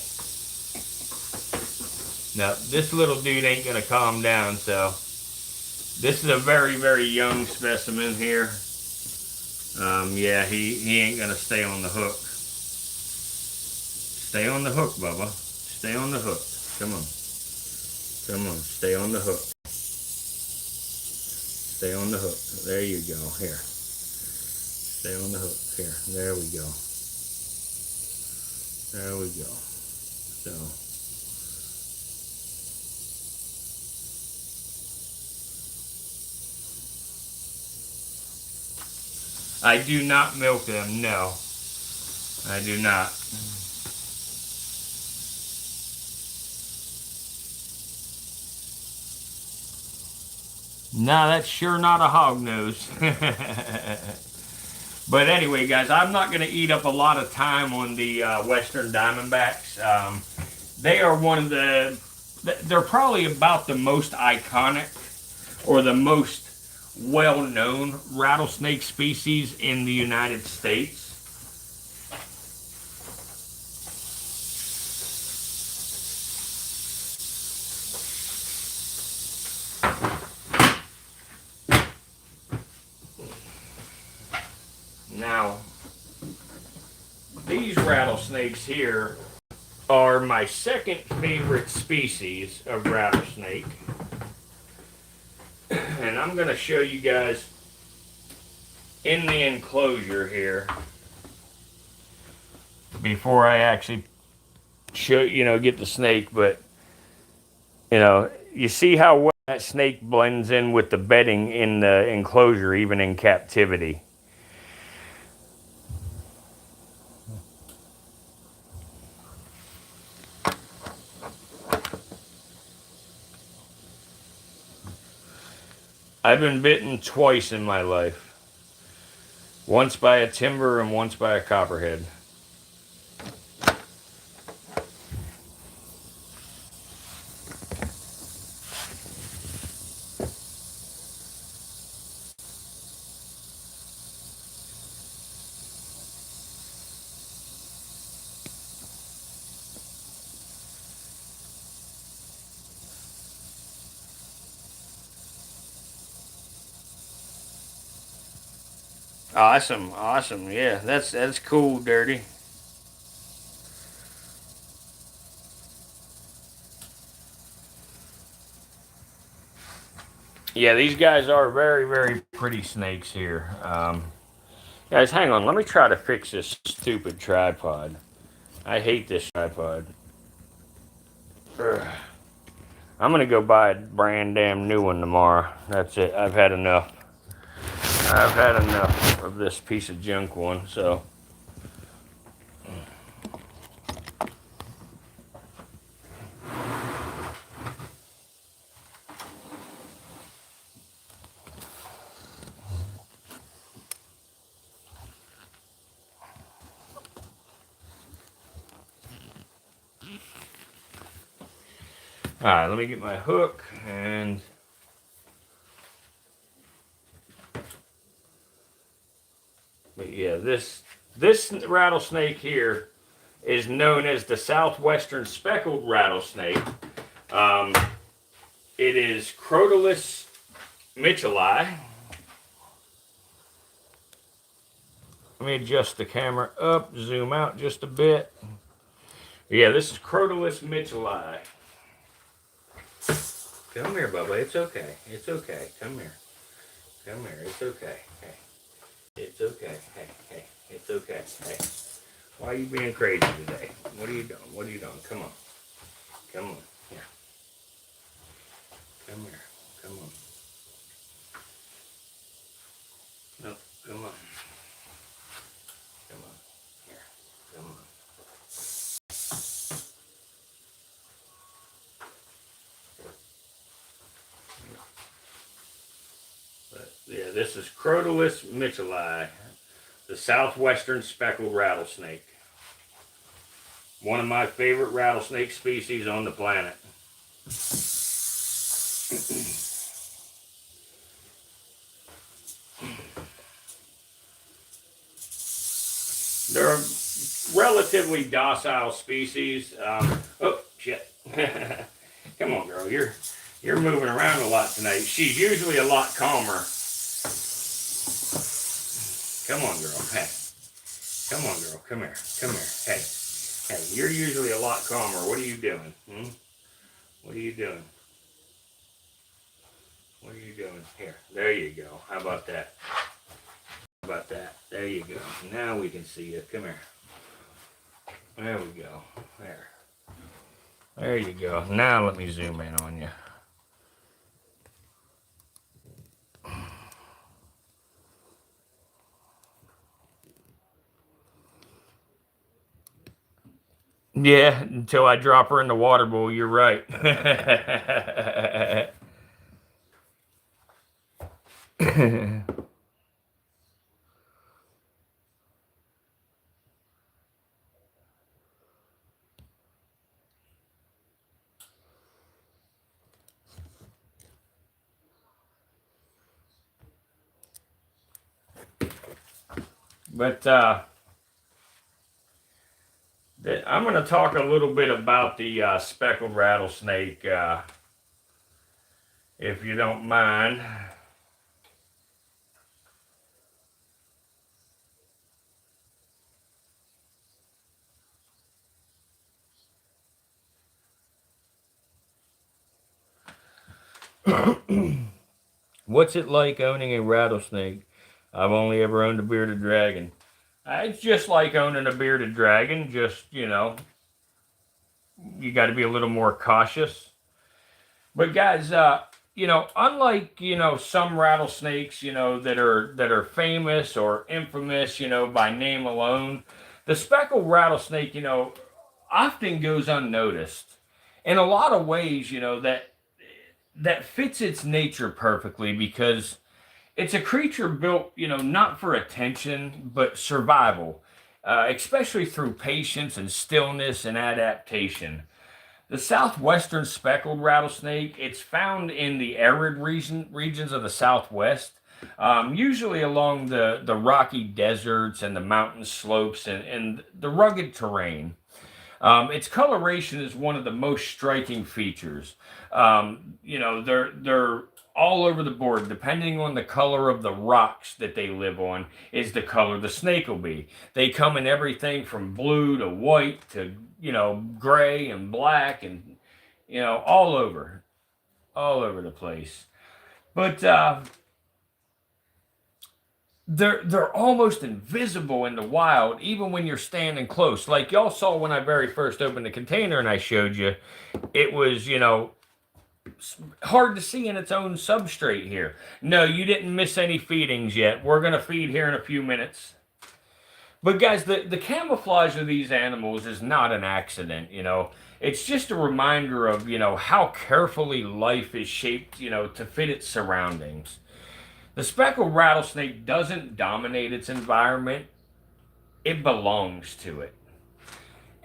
Now, this little dude ain't going to calm down, so... This is a very, very young specimen here. Yeah, he ain't going to stay on the hook. Stay on the hook, Bubba. Stay on the hook. Come on. Come on. Stay on the hook. Stay on the hook. There you go. Here. Stay on the hook. Here. There we go. There we go. So. I do not milk them. No. I do not. No, that's sure not a hog nose. But anyway, guys, I'm not going to eat up a lot of time on the Western Diamondbacks. They are one of they're probably about the most iconic or the most well-known rattlesnake species in the United States. Now, these rattlesnakes here are my second favorite species of rattlesnake. And I'm going to show you guys in the enclosure here before I actually show, get the snake. But, you see how well that snake blends in with the bedding in the enclosure, even in captivity. I've been bitten twice in my life. Once by a timber and once by a copperhead. Awesome, awesome. Yeah, that's cool, Dirty. Yeah, these guys are very, very pretty snakes here. Guys, hang on. Let me try to fix this stupid tripod. I hate this tripod. Ugh. I'm going to go buy a brand damn new one tomorrow. That's it. I've had enough. I've had enough of this piece of junk one, so... Alright, let me get my hook and... But yeah, this rattlesnake here is known as the southwestern speckled rattlesnake. It is Crotalus mitchellii. Let me adjust the camera up, zoom out just a bit. Yeah, this is Crotalus mitchellii. Come here, Bubba. It's okay. It's okay. Come here. Come here. It's okay. Hey. It's okay. Hey, hey. It's okay. Hey. Why are you being crazy today? What are you doing? What are you doing? Come on. Come on. Here. Come here. Come on. No, come on. Come on. Here. Come on. But, yeah, this is Crotalus mitchellii, the southwestern speckled rattlesnake. One of my favorite rattlesnake species on the planet. They're a relatively docile species. Oh, shit. Come on, girl. You're moving around a lot tonight. She's usually a lot calmer. Come on, girl. Hey. Come on, girl. Come here. Come here. Hey. Hey, you're usually a lot calmer. What are you doing? What are you doing? What are you doing? Here. There you go. How about that? How about that? There you go. Now we can see you. Come here. There we go. There. There you go. Now let me zoom in on you. Yeah, until I drop her in the water bowl, you're right. But I'm going to talk a little bit about the speckled rattlesnake, if you don't mind. What's it like owning a rattlesnake? I've only ever owned a bearded dragon. It's just like owning a bearded dragon, just, you know, you got to be a little more cautious. But guys, you know, unlike, you know, some rattlesnakes, you know, that are famous or infamous, you know, by name alone, the speckled rattlesnake, you know, often goes unnoticed. In a lot of ways, you know, that fits its nature perfectly, because it's a creature built, you know, not for attention, but survival, especially through patience and stillness and adaptation. The southwestern speckled rattlesnake, it's found in the arid regions of the southwest, usually along the rocky deserts and the mountain slopes and the rugged terrain. Its coloration is one of the most striking features. You know, they're all over the board, depending on the color of the rocks that they live on, is the color the snake will be. They come in everything from blue to white to, you know, gray and black and, you know, all over the place. But they're almost invisible in the wild, even when you're standing close. Like y'all saw when I very first opened the container and I showed you, it was, you know, hard to see in its own substrate here. No, you didn't miss any feedings yet. We're going to feed here in a few minutes. But guys, the camouflage of these animals is not an accident, you know. It's just a reminder of, you know, how carefully life is shaped, you know, to fit its surroundings. The speckled rattlesnake doesn't dominate its environment, it belongs to it.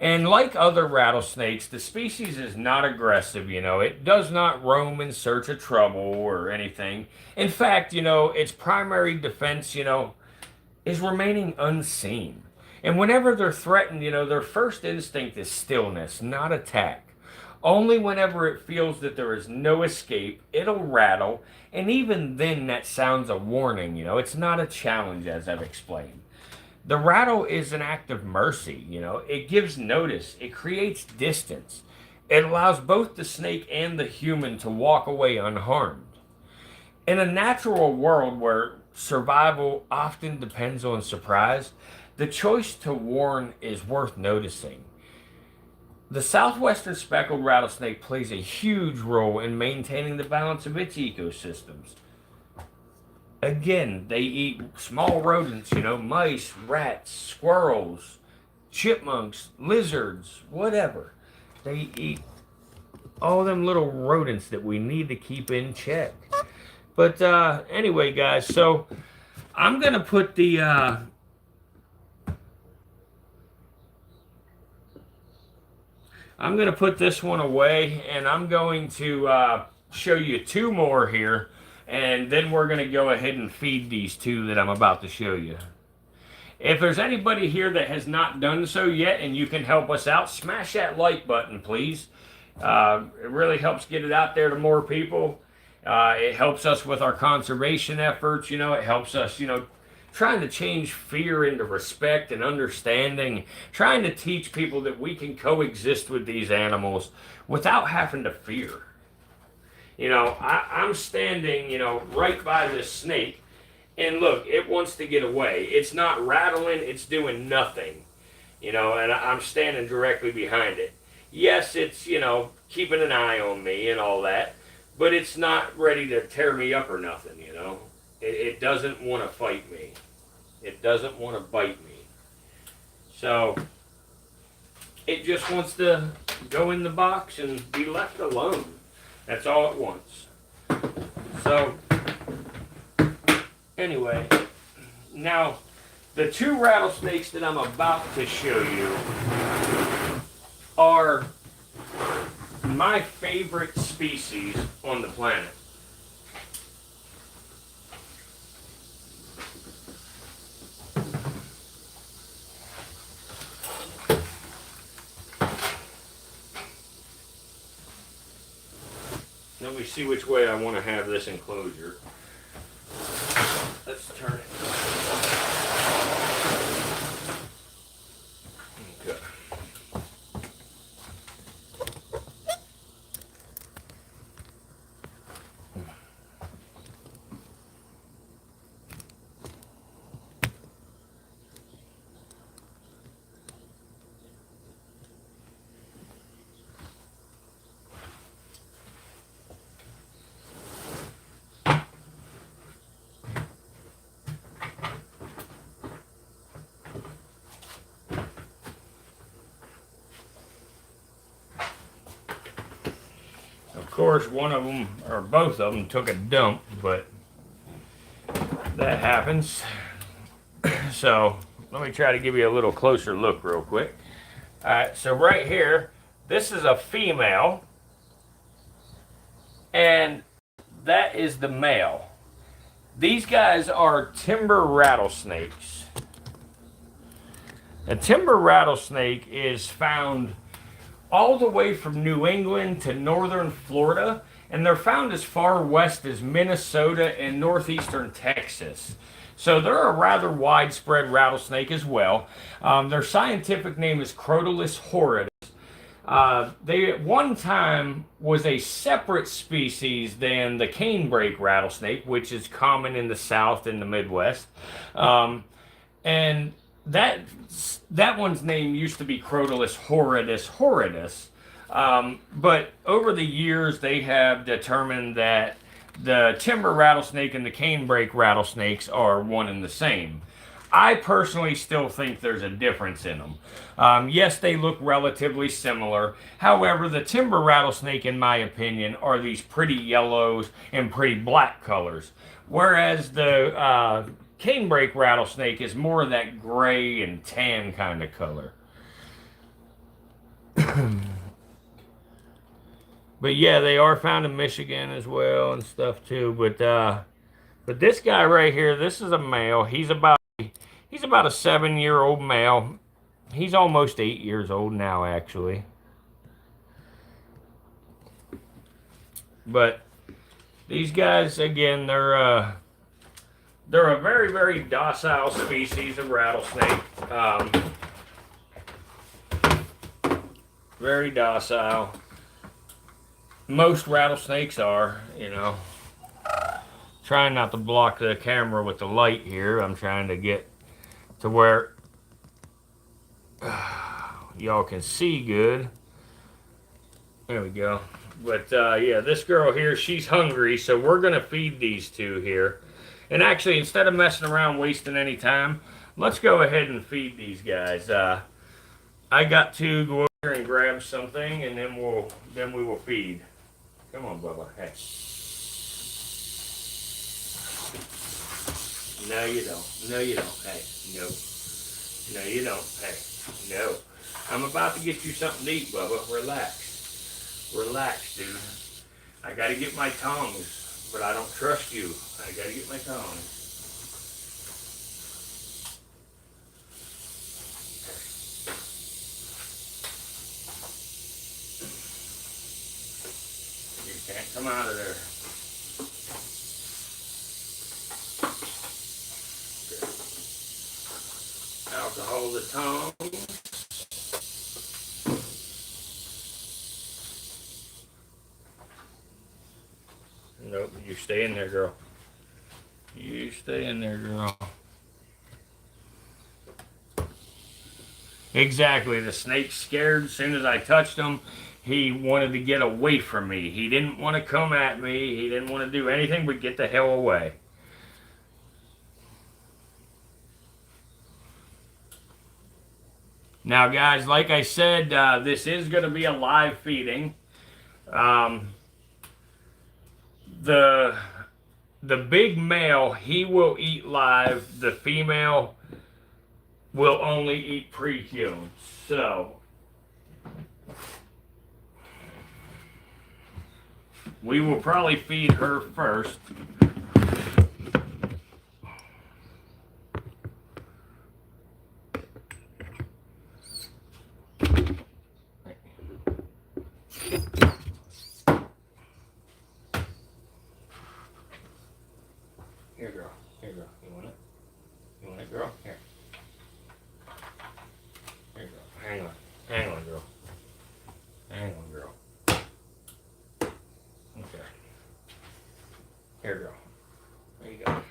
And like other rattlesnakes, the species is not aggressive, you know. It does not roam in search of trouble or anything. In fact, you know, its primary defense, you know, is remaining unseen. And whenever they're threatened, you know, their first instinct is stillness, not attack. Only whenever it feels that there is no escape, it'll rattle, and even then that sounds a warning, you know. It's not a challenge, as I've explained. The rattle is an act of mercy, you know. It gives notice, it creates distance. It allows both the snake and the human to walk away unharmed. In a natural world where survival often depends on surprise, the choice to warn is worth noticing. The southwestern speckled rattlesnake plays a huge role in maintaining the balance of its ecosystems. Again, they eat small rodents, mice, rats, squirrels, chipmunks, lizards, whatever. They eat all them little rodents that we need to keep in check. But anyway, guys, so I'm gonna put this one away, and I'm going to show you two more here, and then we're gonna go ahead and feed these two that I'm about to show you. If there's anybody here that has not done so yet and you can help us out, smash that like button, please. It really helps get it out there to more people. It helps us with our conservation efforts. It helps us, trying to change fear into respect and understanding, trying to teach people that we can coexist with these animals without having to fear. I'm standing, right by this snake. And look, it wants to get away. It's not rattling, it's doing nothing. And I'm standing directly behind it. Yes, it's, keeping an eye on me and all that, but it's not ready to tear me up or nothing, It doesn't want to fight me. It doesn't want to bite me. So, it just wants to go in the box and be left alone. That's all it wants. So, anyway, now the two rattlesnakes that I'm about to show you are my favorite species on the planet. Let me see which way I want to have this enclosure. Let's turn it. Okay. Of course, one of them, or both of them, took a dump, but that happens. So, let me try to give you a little closer look real quick. Alright, so right here, this is a female, and that is the male. These guys are timber rattlesnakes. A timber rattlesnake is found all the way from New England to northern Florida, and they're found as far west as Minnesota and northeastern Texas. So they're a rather widespread rattlesnake as well. Their scientific name is Crotalus horridus. They at one time was a separate species than the canebrake rattlesnake, which is common in the South and the Midwest. And that one's name used to be Crotalus horridus. But over the years, they have determined that the timber rattlesnake and the canebrake rattlesnakes are one and the same. I personally still think there's a difference in them. Yes, they look relatively similar. However, the timber rattlesnake, in my opinion, are these pretty yellows and pretty black colors. Whereas the canebrake rattlesnake is more of that gray and tan kind of color. But yeah, they are found in Michigan as well and stuff too. But this guy right here, this is a male. He's about a 7-year-old male. He's almost 8 years old now, actually. But these guys, again, they're a very, very docile species of rattlesnake. Very docile. Most rattlesnakes are, Trying not to block the camera with the light here. I'm trying to get to where y'all can see good. There we go. But yeah, this girl here, she's hungry, so we're gonna feed these two here. And actually, instead of messing around wasting any time, let's go ahead and feed these guys. I got to go over here and grab something, and then we will feed. Come on, Bubba. Hey. No, you don't. No, you don't. Hey, no. No, you don't. Hey, no. I'm about to get you something to eat, Bubba. Relax. Relax, dude. I gotta get my tongs, but I don't trust you. I gotta get my tongs. You can't come out of there. Alcohol the tongs. Nope, you stay in there, girl. You stay in there, girl. Exactly. The snake's scared. As soon as I touched him, he wanted to get away from me. He didn't want to come at me. He didn't want to do anything but get the hell away. Now, guys, like I said, this is going to be a live feeding. The big male, he will eat live. The female will only eat pre-killed. So we will probably feed her first. Here, girl. Here, girl. You want it? You want it, girl? Here. Here, girl. Hang on. Hang on, girl. Hang on, girl. Okay. Here, girl. There you go.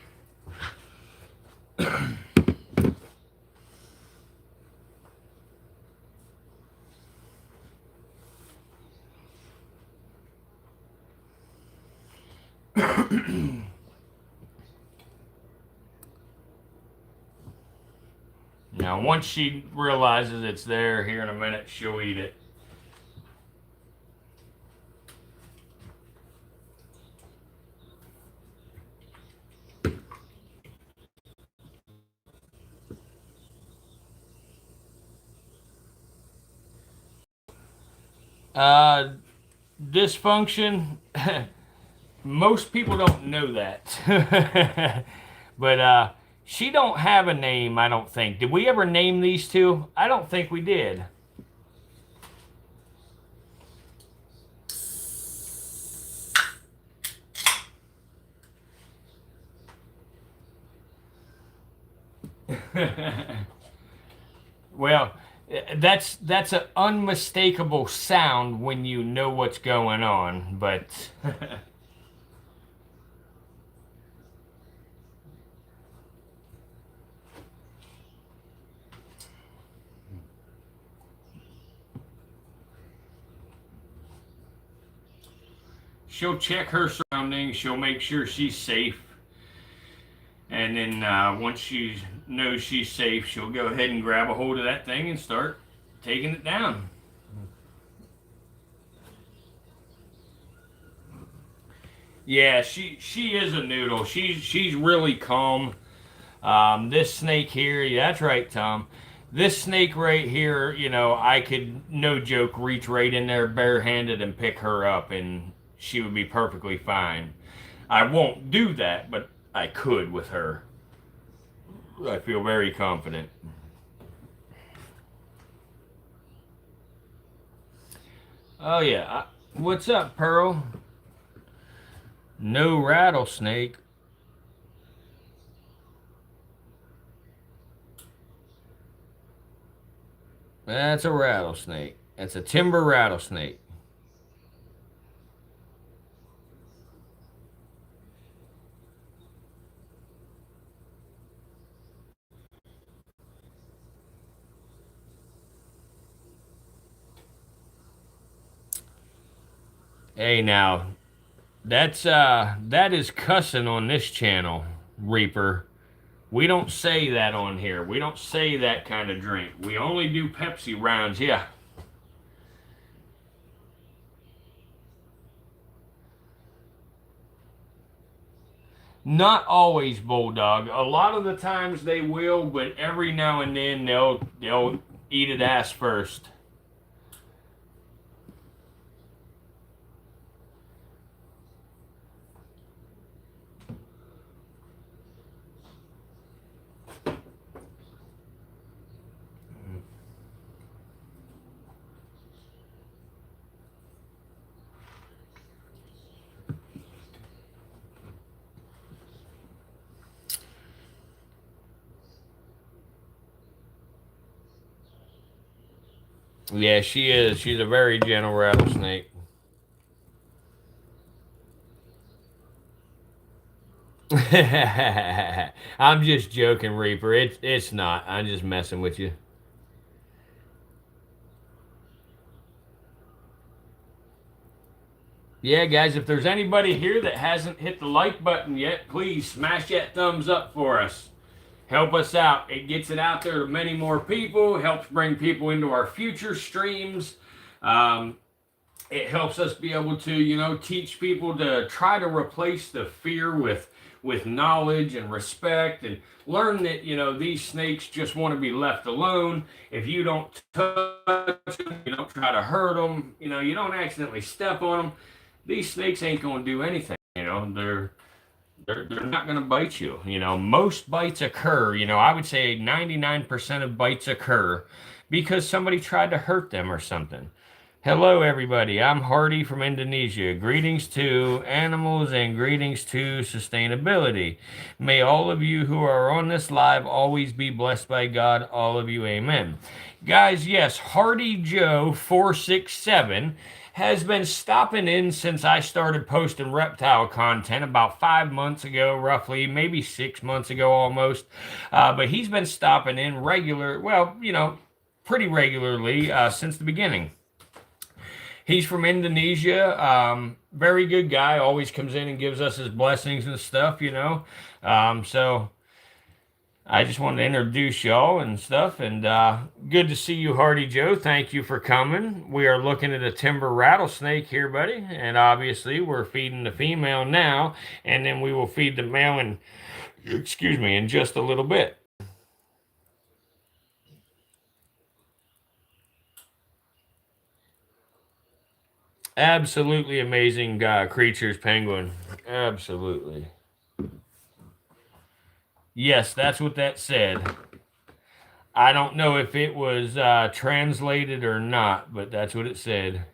Now, once she realizes it's there, here in a minute, she'll eat it. Dysfunction. Most people don't know that. But she don't have a name, I don't think. Did we ever name these two? I don't think we did. Well, that's an unmistakable sound when you know what's going on, but she'll check her surroundings, she'll make sure she's safe, and then once she knows she's safe, she'll go ahead and grab a hold of that thing and start taking it down. Yeah, she is a noodle. She's really calm. This snake here, yeah, that's right, Tom. This snake right here, you know, I could, no joke, reach right in there barehanded and pick her up, and she would be perfectly fine. I won't do that, but I could with her. I feel very confident. Oh, yeah. What's up, Pearl? No rattlesnake. That's a rattlesnake. That's a timber rattlesnake. Hey now, that is cussing on this channel, Reaper. We don't say that on here. We don't say that kind of drink. We only do Pepsi rounds. Yeah. Not always, Bulldog. A lot of the times they will, but every now and then they'll eat it ass first. Yeah, she is. She's a very gentle rattlesnake. I'm just joking, Reaper. It's not. I'm just messing with you. Yeah, guys, if there's anybody here that hasn't hit the like button yet, please smash that thumbs up for us. Help us out. It gets it out there to many more people, helps bring people into our future streams. Um, it helps us be able to, teach people to try to replace the fear with knowledge and respect, and learn that, these snakes just want to be left alone. If you don't touch them, you don't try to hurt them, you don't accidentally step on them, these snakes ain't going to do anything. They're not going to bite you. Most bites occur. I would say 99% of bites occur because somebody tried to hurt them or something. Hello, everybody. I'm Hardy from Indonesia. Greetings to animals and greetings to sustainability. May all of you who are on this live always be blessed by God. All of you, amen. Guys, yes, Hardy Joe 467 has been stopping in since I started posting reptile content about 5 months ago, roughly, maybe 6 months ago almost. But he's been stopping in pretty regularly since the beginning. He's from Indonesia. Very good guy. Always comes in and gives us his blessings and stuff. So I just wanted to introduce y'all and stuff. And good to see you, Hardy Joe. Thank you for coming. We are looking at a timber rattlesnake here, buddy. And obviously, we're feeding the female now. And then we will feed the male in just a little bit. Absolutely amazing creatures, penguin. Absolutely. Yes, that's what that said. I don't know if it was translated or not, but that's what it said.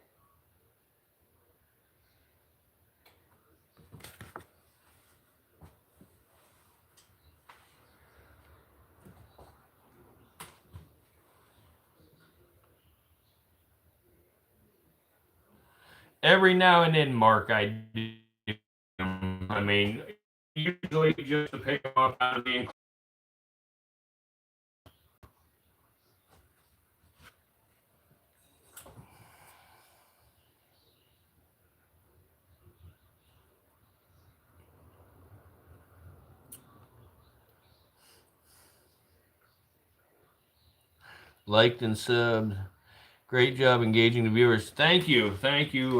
Every now and then, Mark, I do. I mean, usually just to pick them up out of the liked and subbed. Great job engaging the viewers. Thank you. Thank you,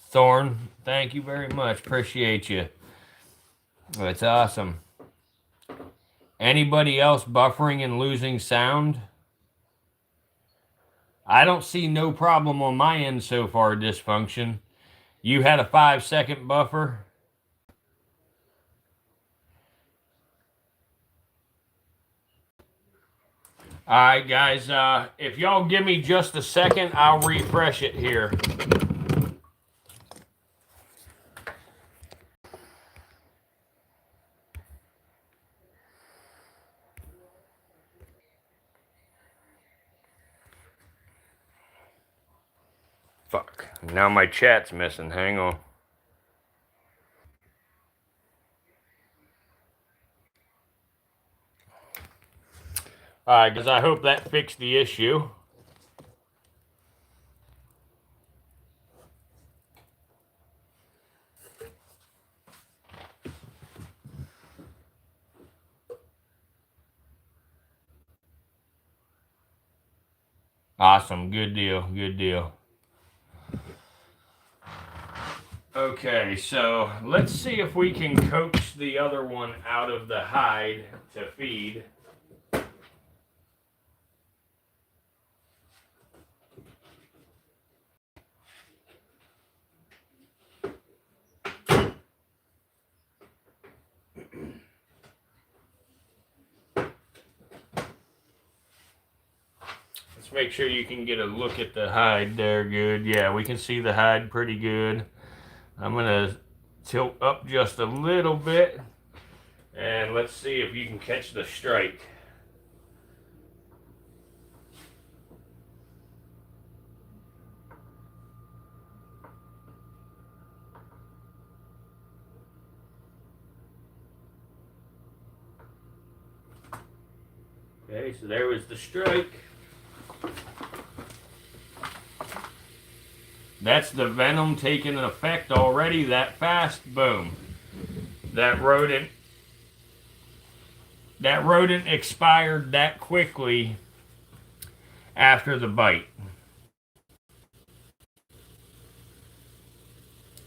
Thorn. Thank you very much. Appreciate you. That's awesome. Anybody else buffering and losing sound? I don't see no problem on my end so far, dysfunction. You had a 5-second buffer. All right, guys. If y'all give me just a second, I'll refresh it here. Fuck. Now my chat's missing. Hang on. All right, guys. I hope that fixed the issue. Awesome. Good deal. Good deal. Okay, so let's see if we can coax the other one out of the hide to feed. Let's make sure you can get a look at the hide there good. Yeah, we can see the hide pretty good. I'm gonna tilt up just a little bit and let's see if you can catch the strike. Okay, so there was the strike. That's the venom taking effect already that fast. Boom. That rodent expired that quickly after the bite.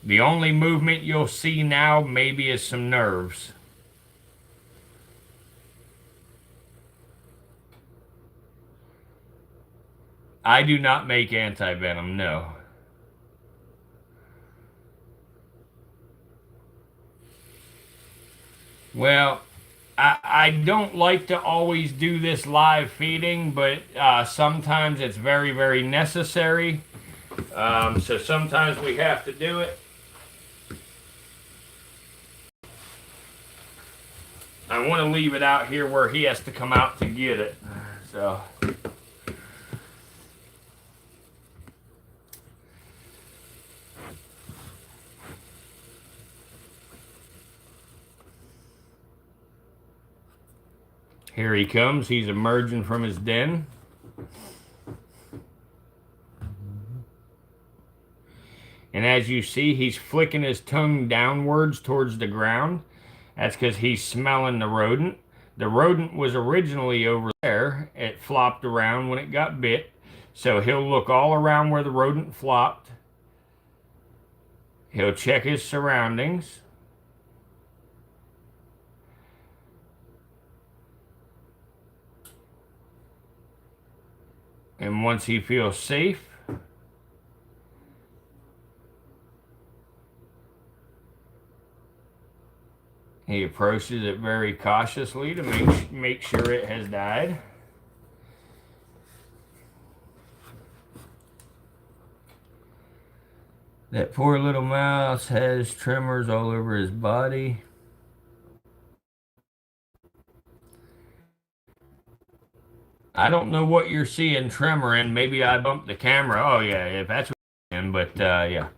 The only movement you'll see now maybe is some nerves. I do not make anti-venom, no. Well, I don't like to always do this live feeding, but sometimes it's very, very necessary. So sometimes we have to do it. I want to leave it out here where he has to come out to get it. So. Here he comes. He's emerging from his den. And as you see, he's flicking his tongue downwards towards the ground. That's because he's smelling the rodent. The rodent was originally over there. It flopped around when it got bit. So he'll look all around where the rodent flopped. He'll check his surroundings. And once he feels safe, he approaches it very cautiously to make sure it has died. That poor little mouse has tremors all over his body. I don't know what you're seeing tremoring. Maybe I bumped the camera. Oh yeah, if that's what you're seeing. But yeah.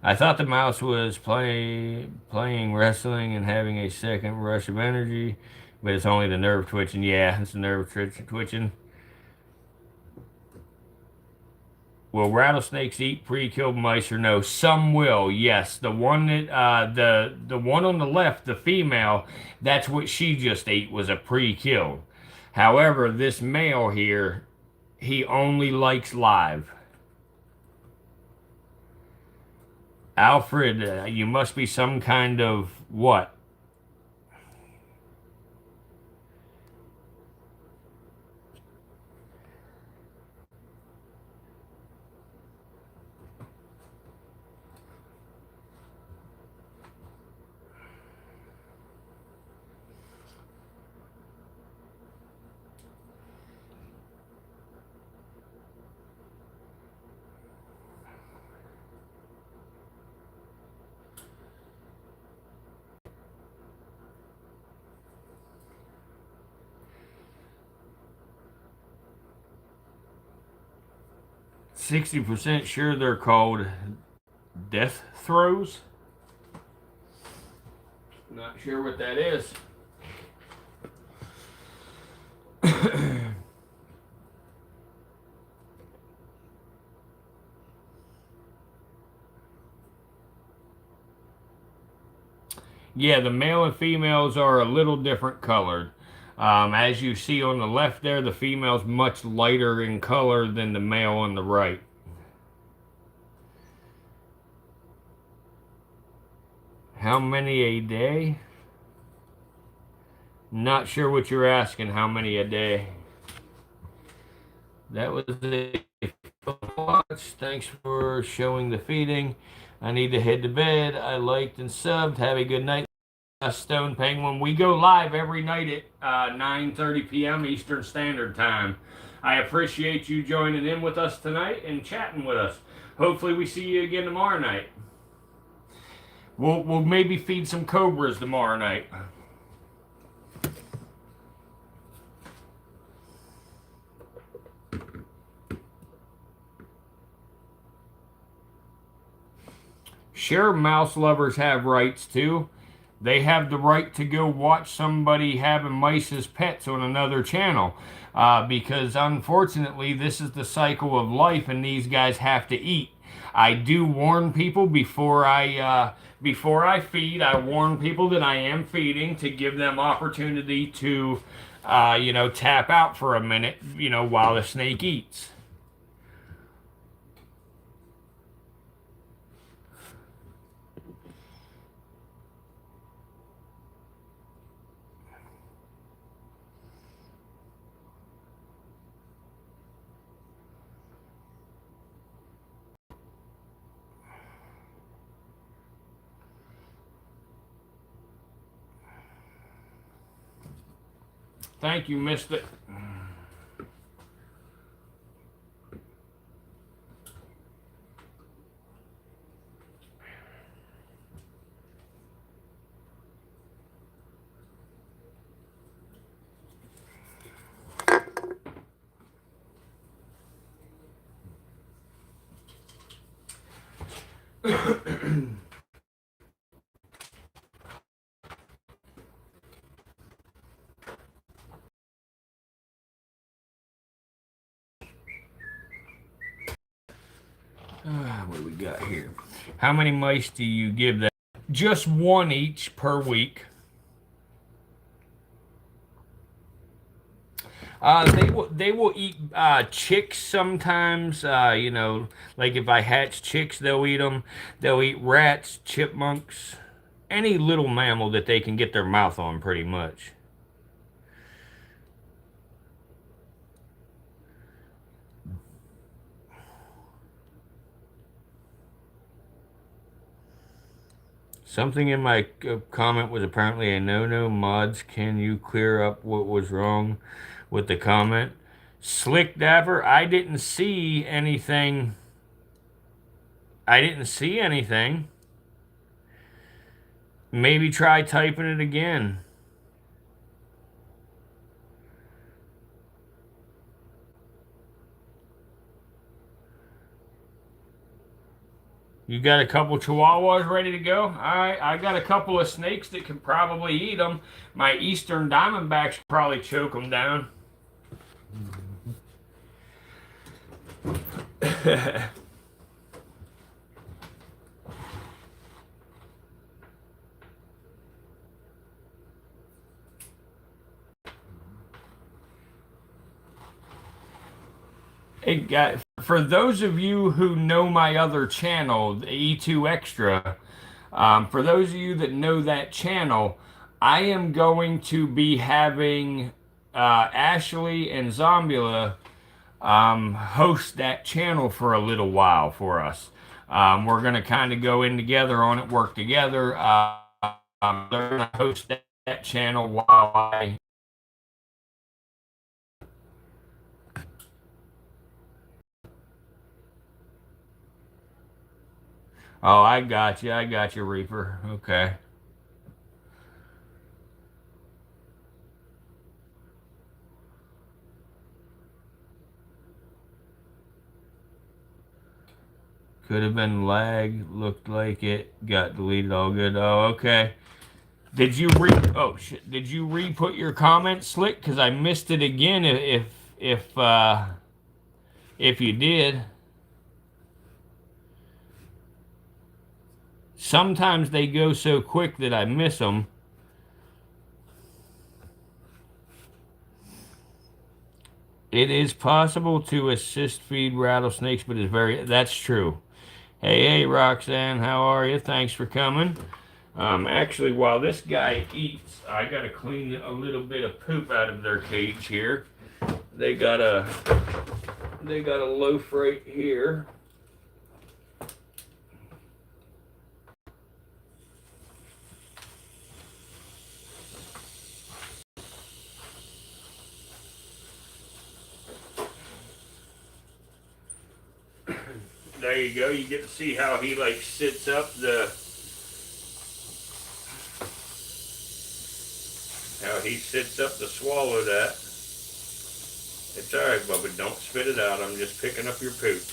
I thought the mouse was playing wrestling and having a second rush of energy, but it's only the nerve twitching. Yeah, it's the nerve twitching. Will rattlesnakes eat pre-killed mice or no? Some will. Yes, the one that the one on the left, the female, that's what she just ate was a pre-killed. However, this male here, he only likes live. Alfred, you must be some kind of what? %60 sure they're called death throws. Not sure what that is. Yeah, the male and females are a little different colored. As you see on the left there, the female's much lighter in color than the male on the right. How many a day? Not sure what you're asking, how many a day. That was a watch. Thanks for showing the feeding. I need to head to bed. I liked and subbed. Have a good night. Stone Penguin. We go live every night at 9:30 p.m. Eastern Standard Time. I appreciate you joining in with us tonight and chatting with us. Hopefully we see you again tomorrow night. We'll maybe feed some cobras tomorrow night. Sure, mouse lovers have rights too. They have the right to go watch somebody having mice as pets on another channel. Because unfortunately, this is the cycle of life and these guys have to eat. I do warn people before I feed. I warn people that I am feeding to give them opportunity to, tap out for a minute, while the snake eats. Thank you, Mister. What do we got here? How many mice do you give that? Just one each per week. They will eat chicks sometimes. Like if I hatch chicks, they'll eat them. They'll eat rats, chipmunks, any little mammal that they can get their mouth on, pretty much. Something in my comment was apparently a no-no. Mods, can you clear up what was wrong with the comment? Slick Dapper, I didn't see anything. I didn't see anything. Maybe try typing it again. You got a couple chihuahuas ready to go? All right, I got a couple of snakes that can probably eat them. My eastern diamondbacks probably choke them down. Hey, guys, for those of you who know my other channel, the E2 Extra, for those of you that know that channel, I am going to be having Ashley and Zombula host that channel for a little while for us. We're going to kind of go in together on it, work together. They're going to host that channel while I... Oh, I got you. I got you, Reaper. Okay. Could have been lag. Looked like it got deleted. All good. Oh, okay. Did you Oh shit! Did you re-put your comment, Slick? Because I missed it again. If you did, sometimes they go so quick that I miss them. It is possible to assist feed rattlesnakes, but it's that's true. Hey, Roxanne, how are you? Thanks for coming. Actually, while this guy eats, I gotta clean a little bit of poop out of their cage here. They got a loaf right here. There you go. You get to see how he like sits up to swallow that. It's alright, Bubba. Don't spit it out. I'm just picking up your poop.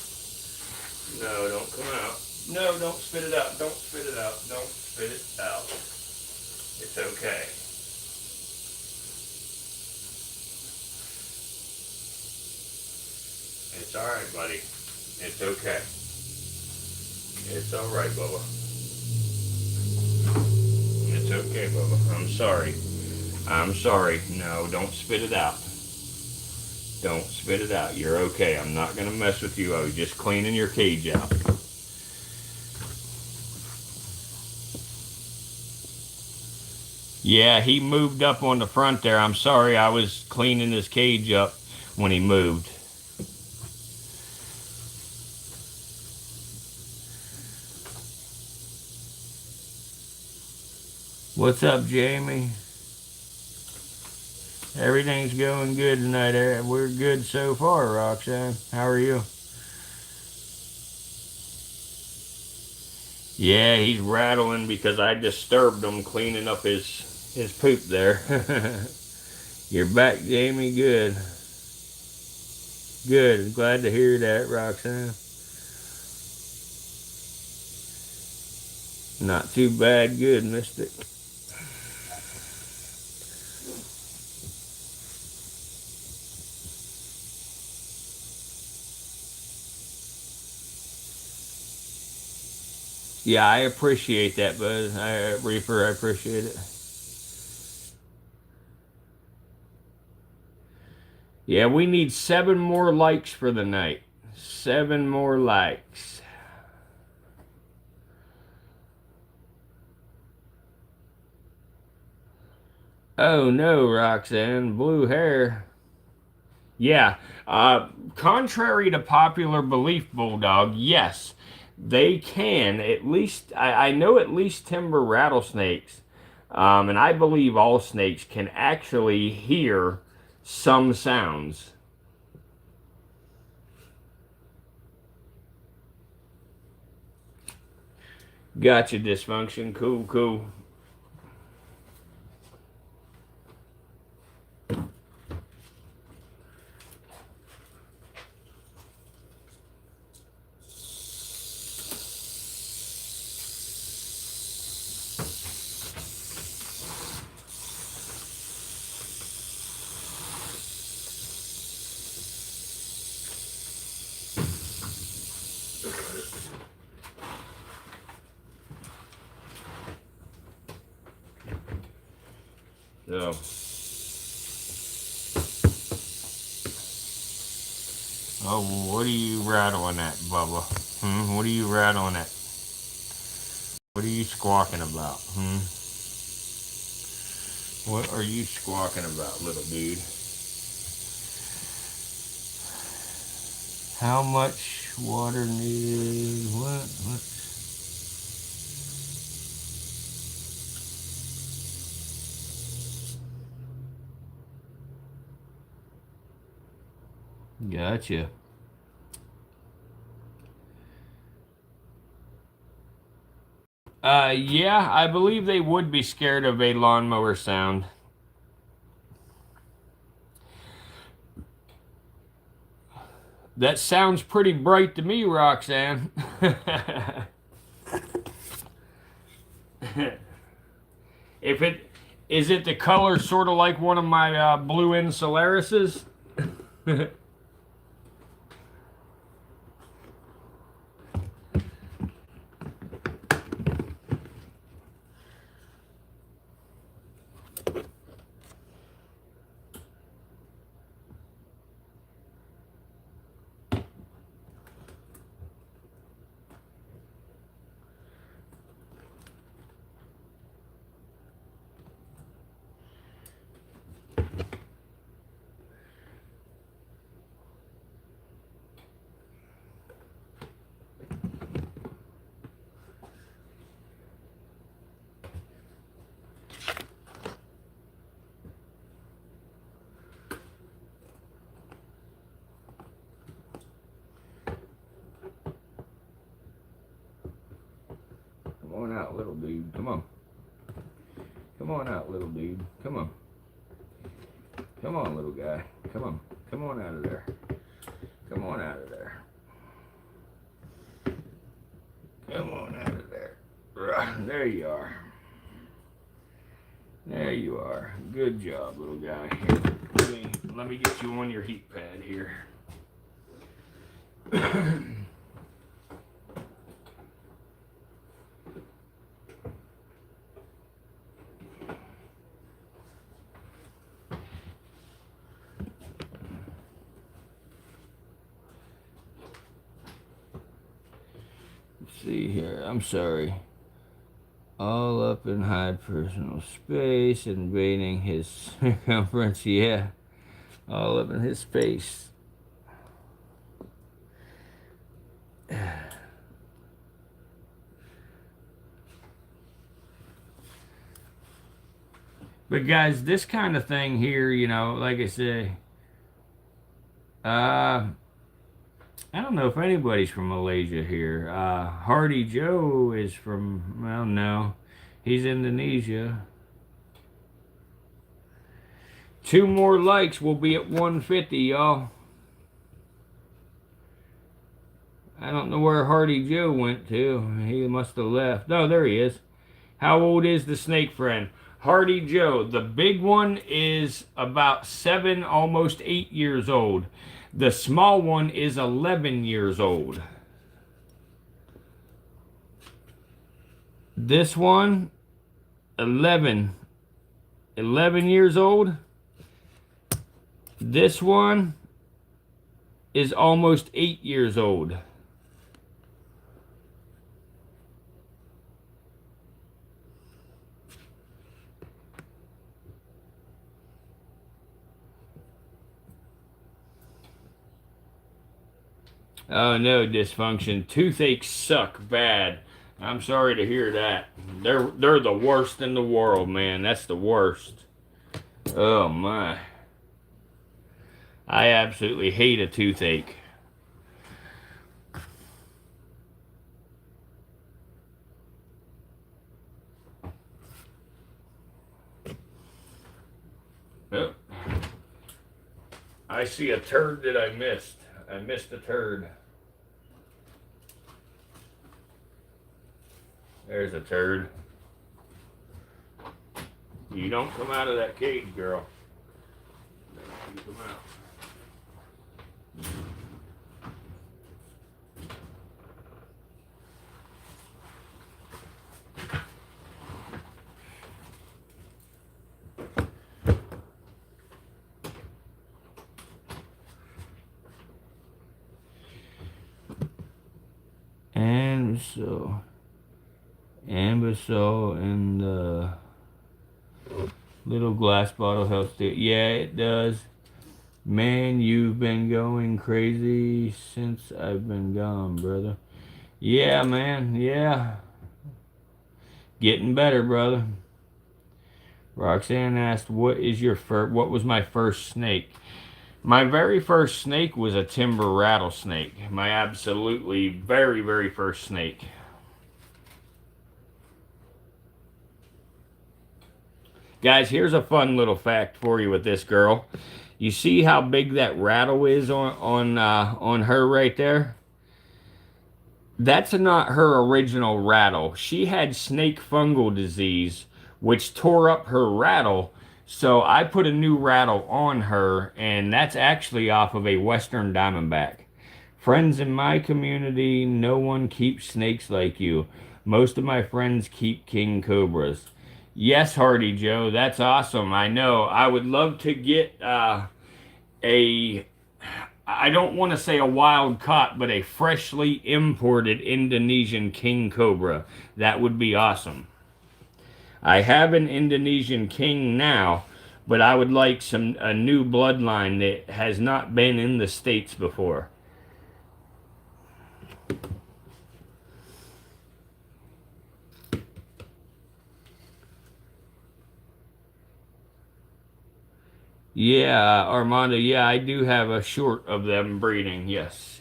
No, don't come out. No, don't spit it out. Don't spit it out. Don't spit it out. It's okay. It's alright, buddy. It's okay. It's alright, Bubba. It's okay, Bubba. I'm sorry. I'm sorry. No, don't spit it out. Don't spit it out. You're okay. I'm not going to mess with you. I was just cleaning your cage out. Yeah, he moved up on the front there. I'm sorry. I was cleaning his cage up when he moved. What's up, Jamie? Everything's going good tonight. We're good so far, Roxanne. How are you? Yeah, he's rattling because I disturbed him cleaning up his poop there. You're back, Jamie. Good. Good. Glad to hear that, Roxanne. Not too bad. Good, Mystic. Yeah, I appreciate that, bud. Reaper, I appreciate it. Yeah, we need 7 more likes for the night. 7 more likes. Oh no, Roxanne, blue hair. Yeah, contrary to popular belief, Bulldog, yes, they can. At least, I know at least timber rattlesnakes, and I believe all snakes can actually hear some sounds. Gotcha, Dysfunction. Cool, cool. So, oh, what are you rattling at, Bubba? What are you rattling at? What are you squawking about? What are you squawking about, little dude? How much water needed? What? Gotcha. Yeah, I believe they would be scared of a lawnmower sound. That sounds pretty bright to me, Roxanne. If it is it the color sort of like one of my blue Insularises? on out, little dude. Come on. Come on out, little dude. Come on. Come on, little guy. Come on. Come on out of there. Come on out of there. Come on out of there. There you are. There you are. Good job, little guy. Here, let me get you on your heat pad here. Let's see here. I'm sorry. All up in high personal space, invading his circumference. Yeah, all up in his space. But guys, this kind of thing here, you know, like I say, I don't know if anybody's from Malaysia here. Hardy Joe is from, well, no, he's Indonesia. 2 more likes, we'll be at 150, y'all. I don't know where Hardy Joe went to. He must have left. Oh, there he is. How old is the snake friend? Hardy Joe, the big one is about 7, almost 8 years old. The small one is 11 years old. This one, 11 years old. This one is almost 8 years old. Oh no, dysfunction. Toothaches suck bad. I'm sorry to hear that. They're the worst in the world, man. That's the worst. Oh my. I absolutely hate a toothache. Oh. I see a turd that I missed. I missed a turd. There's a turd. You don't come out of that cage, girl. You come out. Ambisol in the little glass bottle helps it. Yeah, it does. Man, you've been going crazy since I've been gone, brother. Yeah, man, yeah. Getting better, brother. Roxanne asked, what was my first snake? My very first snake was a timber rattlesnake. My absolutely very, very first snake. Guys, here's a fun little fact for you with this girl. You see how big that rattle is on her right there? That's not her original rattle. She had snake fungal disease, which tore up her rattle. So I put a new rattle on her, and that's actually off of a Western Diamondback. Friends in my community, no one keeps snakes like you. Most of my friends keep king cobras. Yes, Hardy Joe, that's awesome. I know. I would love to get I don't want to say a wild caught, but a freshly imported Indonesian king cobra. That would be awesome. I have an Indonesian king now, but I would like a new bloodline that has not been in the States before. Yeah, Armando, yeah, I do have a short of them breeding, yes.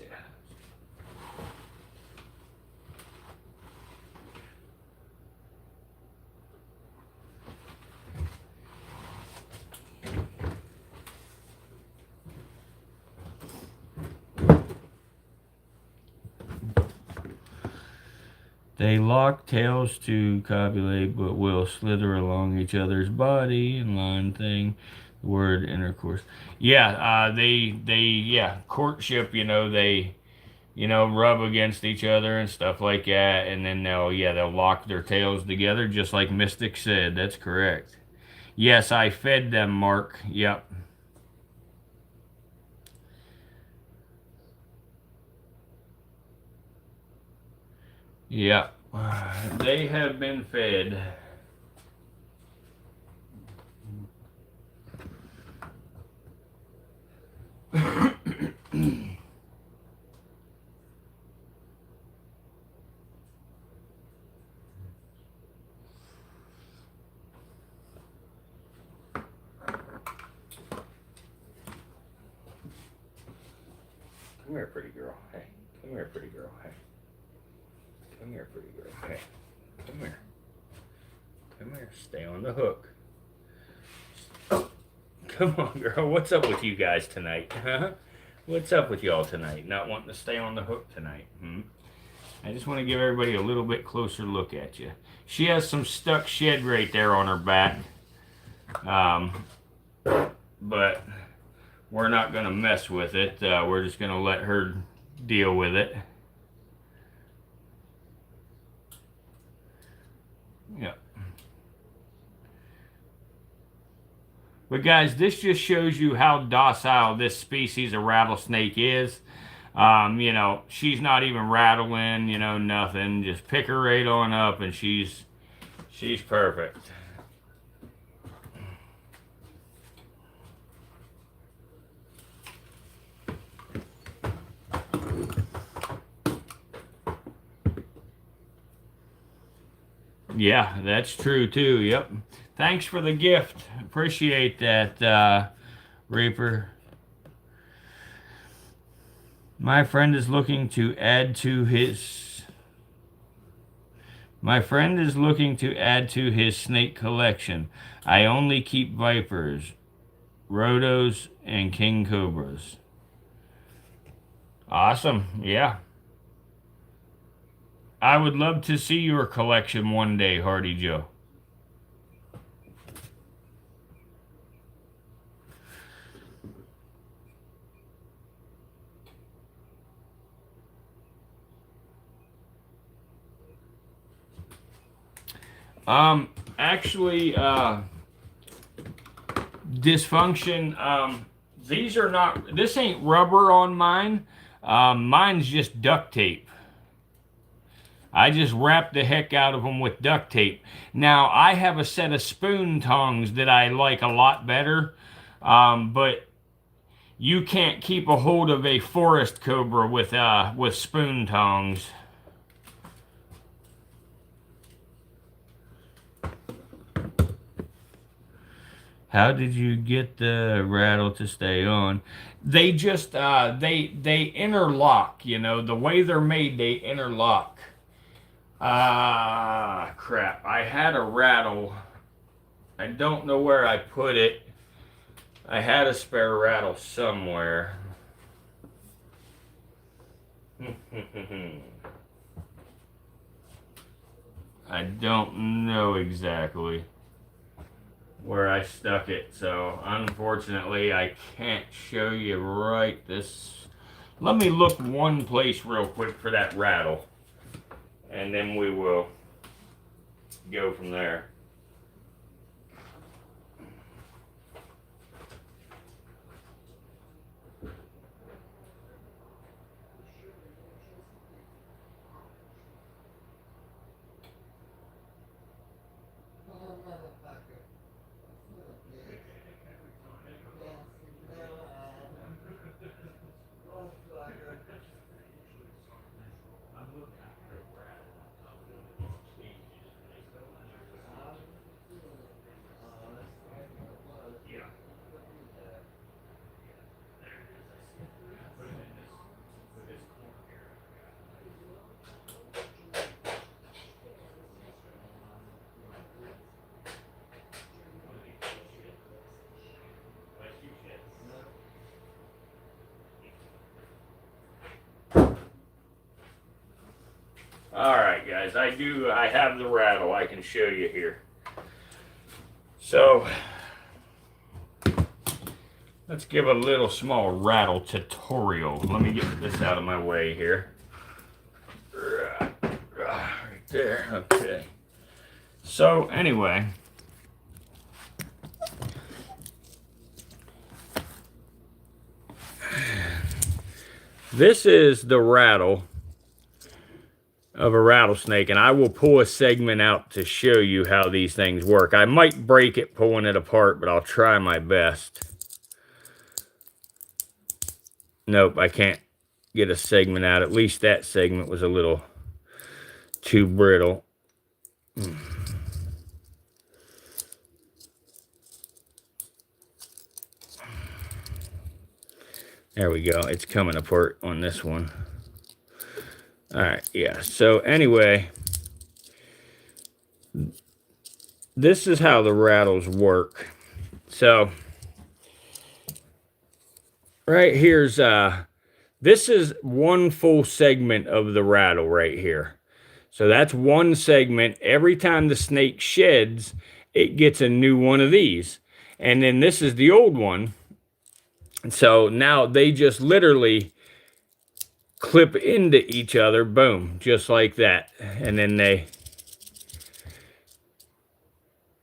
They lock tails to copulate, but will slither along each other's body and line thing. The word intercourse. Yeah, yeah, courtship, rub against each other and stuff like that, and then they'll lock their tails together, just like Mystic said. That's correct. Yes, I fed them, Mark. Yep. Yep. They have been fed. Come here, pretty girl. Hey. Come here, pretty girl. Hey. Come here, pretty girl. Hey. Come here. Come here. Stay on the hook. Come on, girl. What's up with you guys tonight? Huh? What's up with y'all tonight? Not wanting to stay on the hook tonight? I just want to give everybody a little bit closer look at you. She has some stuck shed right there on her back. But we're not going to mess with it. We're just going to let her deal with it. Yeah. But guys, this just shows you how docile this species of rattlesnake is. She's not even rattling, nothing. Just pick her right on up and she's perfect. Yeah, that's true too. Yep. Thanks for the gift. Appreciate that, Reaper. My friend is looking to add to his snake collection. I only keep vipers, rhodos, and king cobras. Awesome. Yeah. I would love to see your collection one day, Hardy Joe. Actually, dysfunction, this ain't rubber on mine. Mine's just duct tape. I just wrap the heck out of them with duct tape. Now, I have a set of spoon tongs that I like a lot better, but you can't keep a hold of a forest cobra with spoon tongs. How did you get the rattle to stay on? They just they interlock, the way they're made, they interlock. Crap. I had a rattle. I don't know where I put it. I had a spare rattle somewhere. I don't know exactly where I stuck it, so unfortunately I can't show you right this. Let me look one place real quick for that rattle, and then we will go from there. All right, right, guys, I have the rattle. I can show you here. So, let's give a little small rattle tutorial. Let me get this out of my way here. Right there, okay. So, anyway. This is the rattle of a rattlesnake, and I will pull a segment out to show you how these things work. I might break it pulling it apart, but I'll try my best. Nope, I can't get a segment out. At least that segment was a little too brittle. There we go. It's coming apart on this one. All right, yeah. So anyway, this is how the rattles work. So right here's this is one full segment of the rattle right here. So that's one segment. Every time the snake sheds, it gets a new one of these. And then this is the old one. So now they just literally clip into each other, boom, just like that. And then they,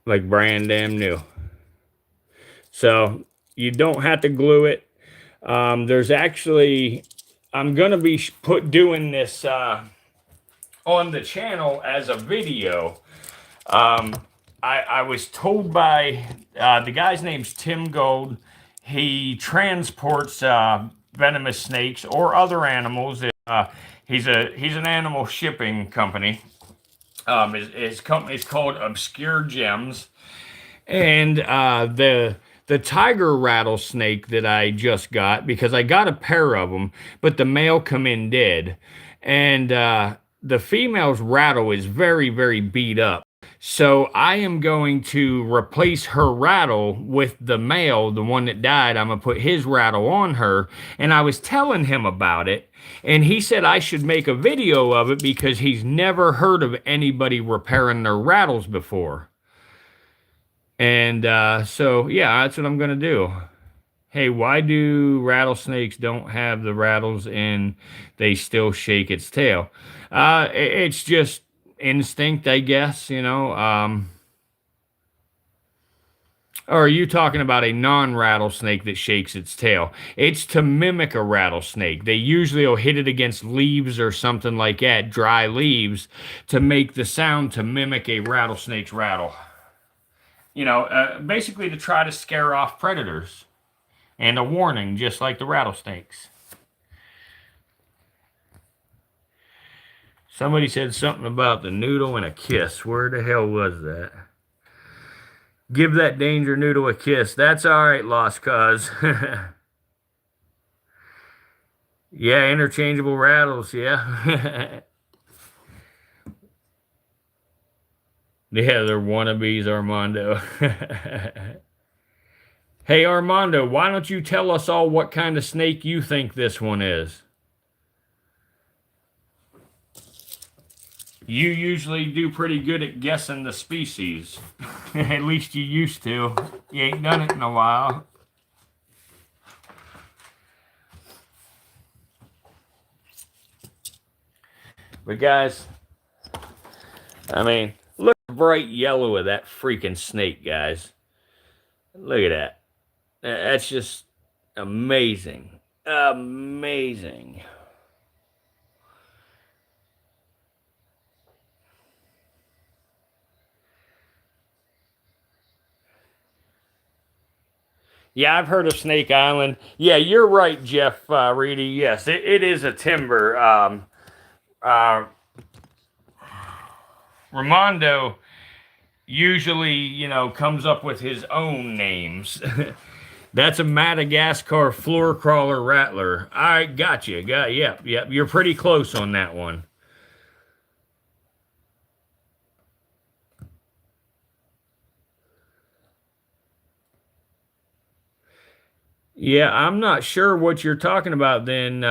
like brand damn new. So you don't have to glue it. There's actually, I'm going to be doing this on the channel as a video. I was told by, the guy's name's Tim Gold. He transports venomous snakes or other animals. He's an animal shipping company. His company's called Obscure Gems. And the tiger rattlesnake that I just got, because I got a pair of them, but the male come in dead. And the female's rattle is very, very beat up. So I am going to replace her rattle with the male, the one that died. I'm going to put his rattle on her. And I was telling him about it. And he said I should make a video of it because he's never heard of anybody repairing their rattles before. And so, yeah, that's what I'm going to do. Hey, why do rattlesnakes don't have the rattles and they still shake its tail? It's just instinct, I guess, you know. Or are you talking about a non-rattlesnake that shakes its tail? It's to mimic a rattlesnake. They usually will hit it against leaves or something like that, dry leaves, to make the sound to mimic a rattlesnake's rattle. You know, basically to try to scare off predators. And a warning, just like the rattlesnakes. Somebody said something about the noodle and a kiss. Where the hell was that? Give that danger noodle a kiss. That's all right, Lost Cause. Yeah, interchangeable rattles, yeah. Yeah, they're wannabes, Armando. Hey, Armando, why don't you tell us all what kind of snake you think this one is? You usually do pretty good at guessing the species. At least you used to. You ain't done it in a while. But guys, I mean, look at the bright yellow of that freaking snake, guys. Look at that. That's just amazing. Amazing. Yeah, I've heard of Snake Island. Yeah, you're right, Jeff Reedy. Yes, it is a timber. Ramondo usually, you know, comes up with his own names. That's a Madagascar floor crawler rattler. All right, gotcha. Yep. You're pretty close on that one. Yeah, I'm not sure what you're talking about then.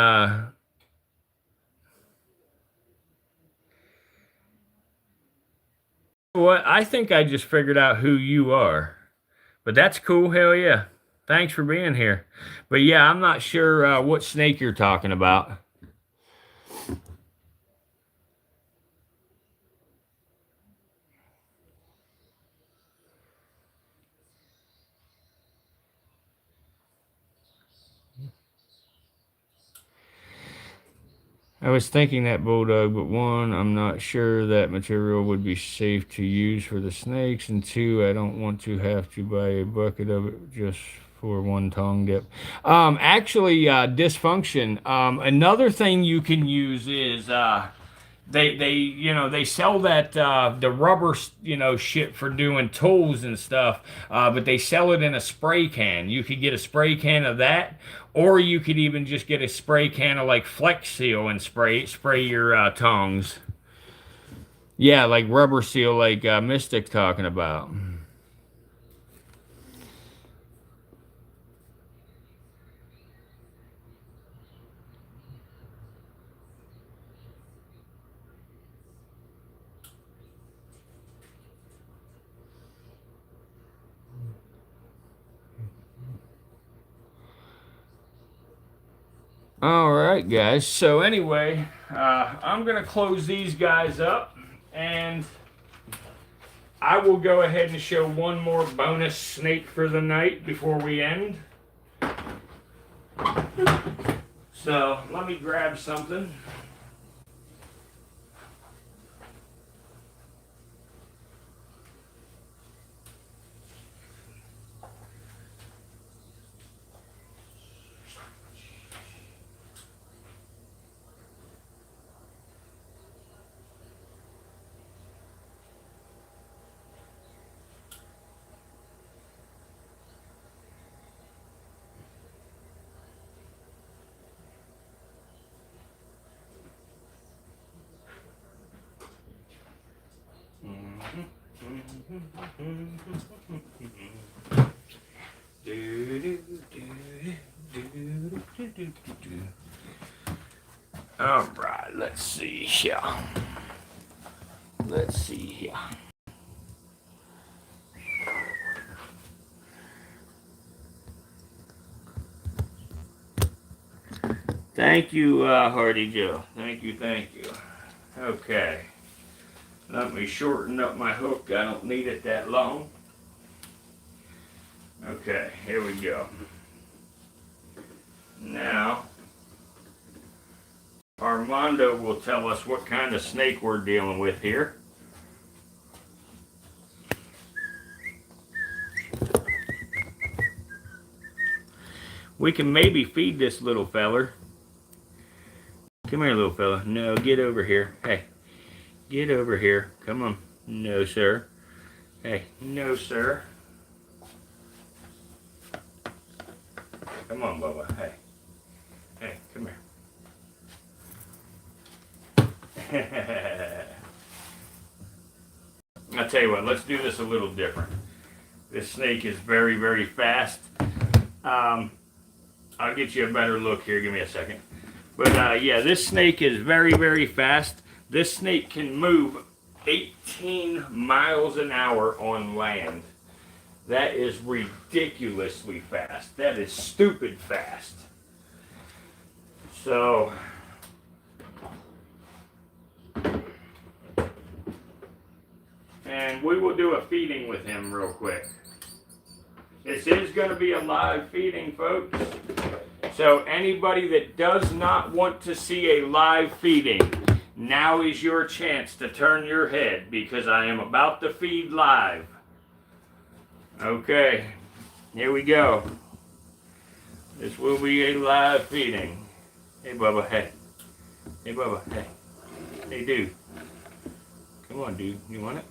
What? I think I just figured out who you are. But that's cool. Hell yeah. Thanks for being here. But yeah, I'm not sure what snake you're talking about. I was thinking that bulldog, but one, I'm not sure that material would be safe to use for the snakes, and two, I don't want to have to buy a bucket of it just for one tongue dip. Actually, dysfunction. Another thing you can use is they sell that the rubber shit for doing tools and stuff, but they sell it in a spray can. You could get a spray can of that, or you could even just get a spray can of like Flex Seal and spray your tongs. Yeah, like rubber seal, like Mystic talking about. All right, guys. So anyway, I'm gonna close these guys up, and I will go ahead and show one more bonus snake for the night before we end. So let me grab something. All right, let's see here. Let's see here. Thank you, Hardy Joe. Thank you, thank you. Okay. Let me shorten up my hook. I don't need it that long. Okay, here we go. Now, Armando will tell us what kind of snake we're dealing with here. We can maybe feed this little feller. Come here, little fella. No, get over here. Hey, get over here. Come on. No, sir. Hey, no, sir. Come on, Bubba. Hey. Hey, come here. I'll tell you what, let's do this a little different. This snake is very, very fast. I'll get you a better look here. Give me a second. But yeah, this snake is very, very fast. This snake can move 18 miles an hour on land. That is ridiculously fast. That is stupid fast. So, and we will do a feeding with him real quick. This is going to be a live feeding, folks. So anybody that does not want to see a live feeding, now is your chance to turn your head because I am about to feed live. Okay, here we go. This will be a live feeding. Hey, Bubba, hey. Hey, Bubba, hey. Hey, dude. Come on, dude. You want it?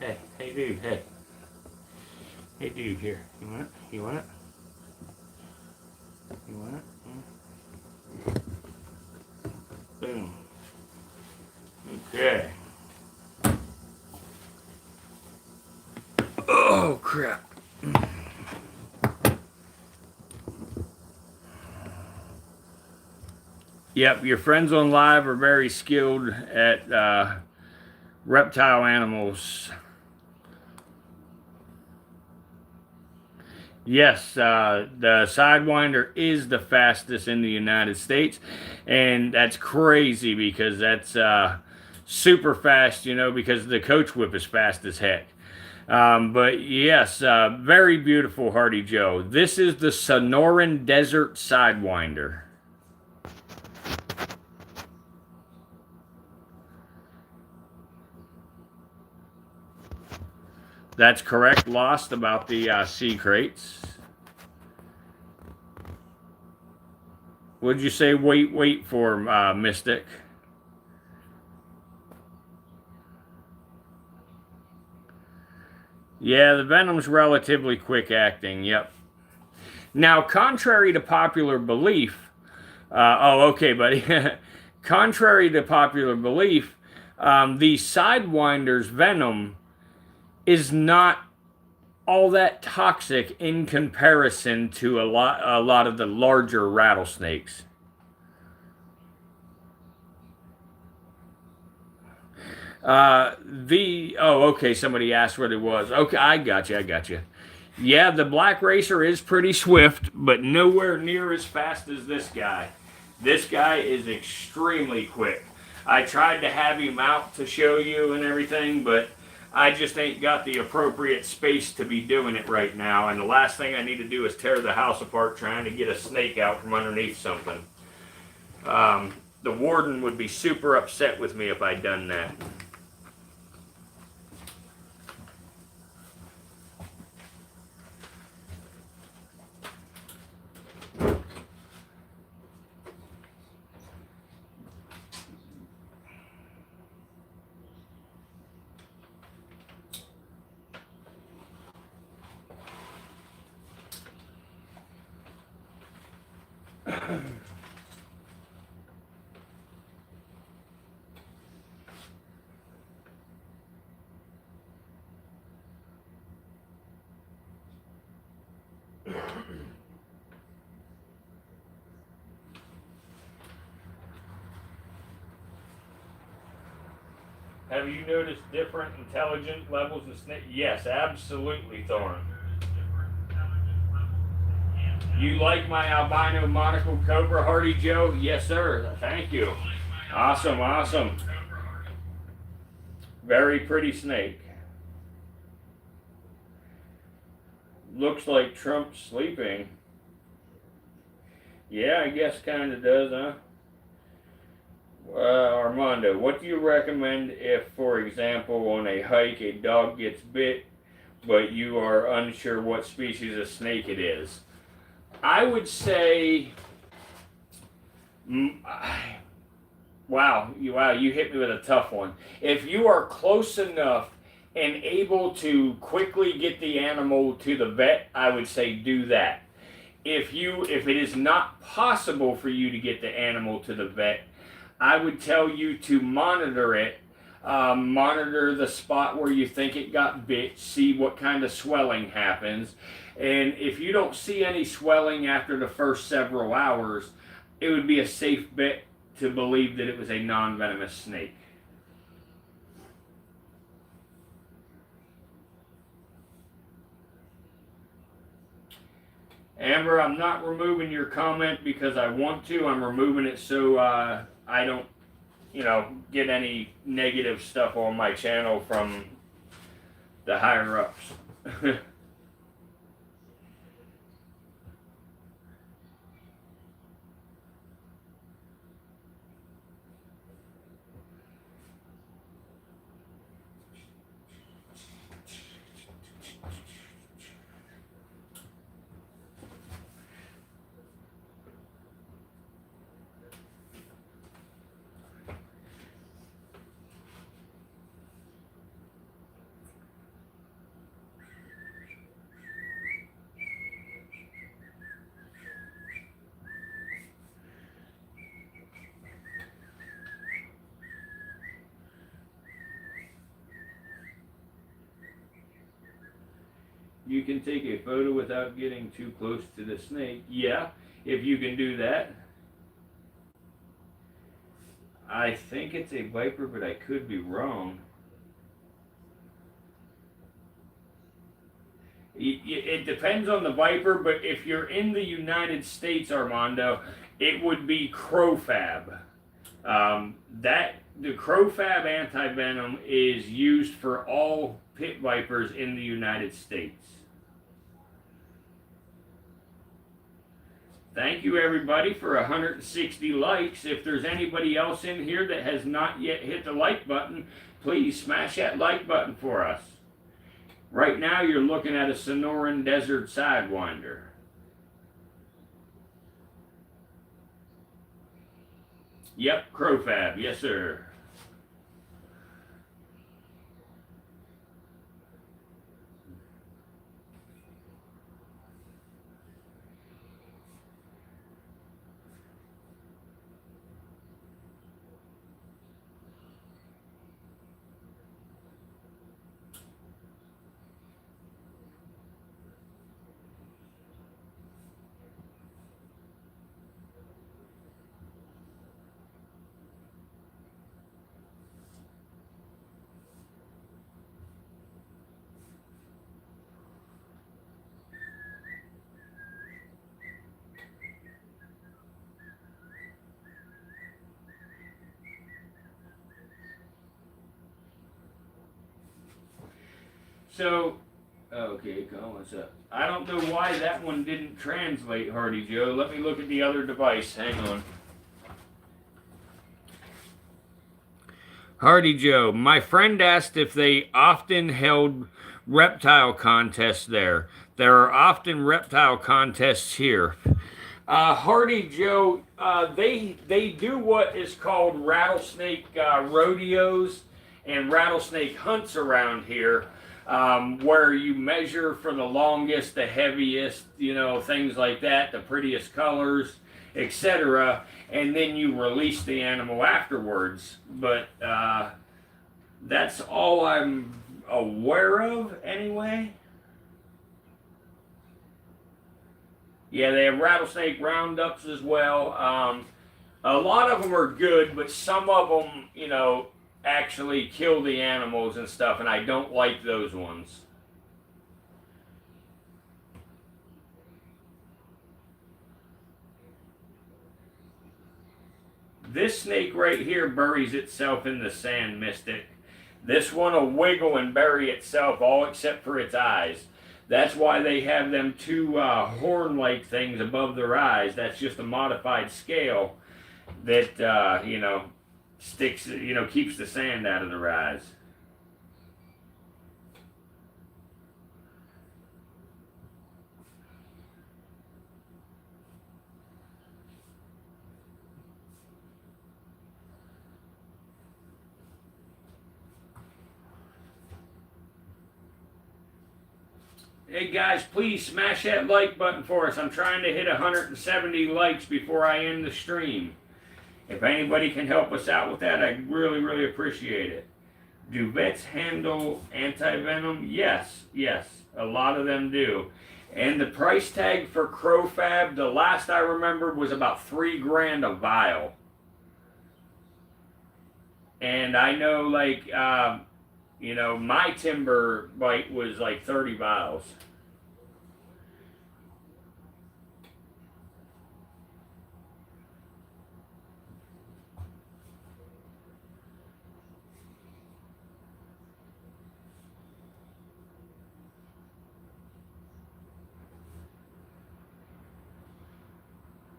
Hey, hey, dude, hey. Hey, dude, here. You want it? You want it? You want it? Boom. Okay. Oh, crap. Yep, your friends on live are very skilled at reptile animals. Yes, the Sidewinder is the fastest in the United States, and that's crazy because that's super fast, you know, because the coach whip is fast as heck. But yes, very beautiful, Hardy Joe. This is the Sonoran Desert Sidewinder. That's correct. Lost about the sea crates. What'd you say? Wait for Mystic. Yeah, the Venom's relatively quick acting. Yep. Now, contrary to popular belief, okay, buddy. Contrary to popular belief, the Sidewinder's venom is not all that toxic in comparison to a lot of the larger rattlesnakes. Okay, somebody asked what it was. Okay, I got you. I got you. Yeah, the Black Racer is pretty swift, but nowhere near as fast as this guy. This guy is extremely quick. I tried to have him out to show you and everything, but I just ain't got the appropriate space to be doing it right now. And the last thing I need to do is tear the house apart trying to get a snake out from underneath something. The warden would be super upset with me if I'd done that. Have you noticed different intelligence levels in snake? Yes, absolutely, Thorn. You like my albino monocled cobra, Hardy Joe? Yes, sir. Thank you. Awesome, awesome. Very pretty snake. Looks like Trump's sleeping. Yeah, I guess kind of does, huh? Armando, what do you recommend if, for example, on a hike a dog gets bit, but you are unsure what species of snake it is? I would say, wow, you hit me with a tough one. If you are close enough and able to quickly get the animal to the vet, I would say do that. If it is not possible for you to get the animal to the vet, I would tell you to monitor it. Monitor the spot where you think it got bit, see what kind of swelling happens. And if you don't see any swelling after the first several hours, it would be a safe bet to believe that it was a non-venomous snake. Amber, I'm not removing your comment because I want to. I'm removing it so I don't, get any negative stuff on my channel from the higher ups. You can take a photo without getting too close to the snake. Yeah, if you can do that. I think it's a viper, but I could be wrong. It depends on the viper, but if you're in the United States, Armando, it would be crowfab. The crowfab antivenom is used for all pit vipers in the United States. Thank you, everybody, for 160 likes. If there's anybody else in here that has not yet hit the like button, please smash that like button for us. Right now, you're looking at a Sonoran Desert Sidewinder. Yep, crowfab. Yes, sir. So, okay, what's up? I don't know why that one didn't translate, Hardy Joe. Let me look at the other device. Hang on. Hardy Joe, my friend asked if they often held reptile contests there. There are often reptile contests here. Hardy Joe, they do what is called rattlesnake rodeos and rattlesnake hunts around here, where you measure for the longest, the heaviest, things like that, the prettiest colors, etc., and then you release the animal afterwards. But that's all I'm aware of, anyway. Yeah, they have rattlesnake roundups as well. A lot of them are good, but some of them, actually kill the animals and stuff, and I don't like those ones. This snake right here buries itself in the sand, Mystic. This one will wiggle and bury itself, all except for its eyes. That's why they have them two horn-like things above their eyes. That's just a modified scale that, sticks, keeps the sand out of their eyes. Hey guys, please smash that like button for us. I'm trying to hit 170 likes before I end the stream. If anybody can help us out with that, I really, really appreciate it. Do vets handle anti-venom? Yes, a lot of them do. And the price tag for crowfab, the last I remembered, was about $3,000 a vial. And I know, like, my timber bite was like 30 vials.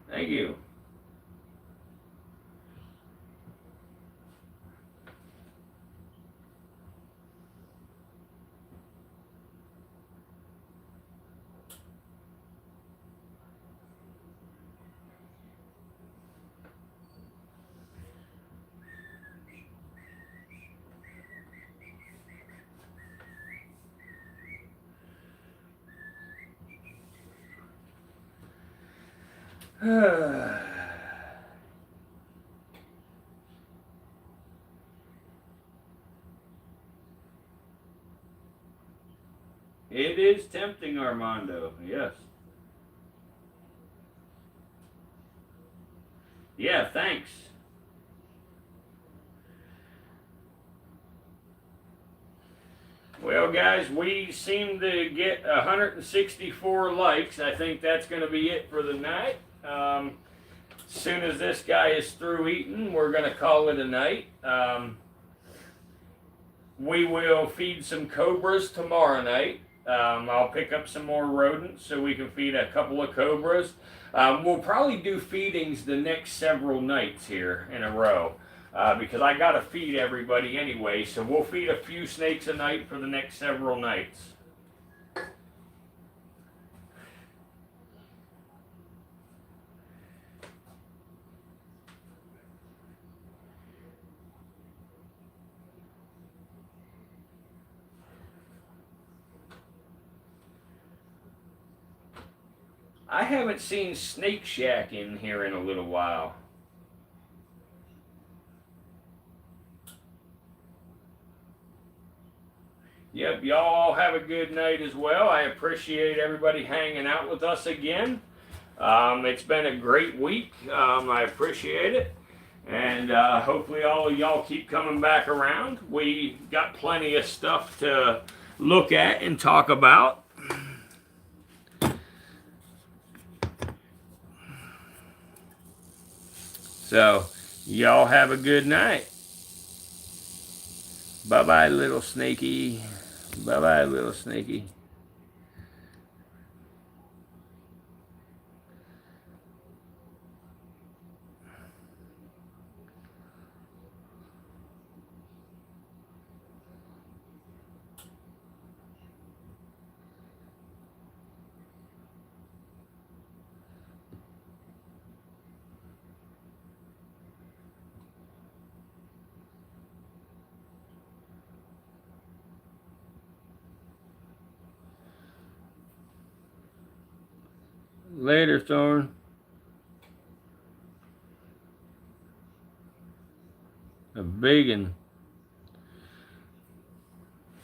Thank you. It is tempting, Armando. Yes. Yeah, thanks. Well, guys, we seem to get 164 likes. I think that's going to be it for the night. As soon as this guy is through eating, we're going to call it a night. We will feed some cobras tomorrow night. I'll pick up some more rodents so we can feed a couple of cobras. We'll probably do feedings the next several nights here in a row. Because I gotta feed everybody anyway, so we'll feed a few snakes a night for the next several nights. I haven't seen Snake Shack in here in a little while. Yep, y'all have a good night as well. I appreciate everybody hanging out with us again. It's been a great week. I appreciate it. And hopefully all of y'all keep coming back around. We got plenty of stuff to look at and talk about. So, y'all have a good night. Bye-bye, little snaky. Bye-bye, little snaky. Later, Thorn. A big one.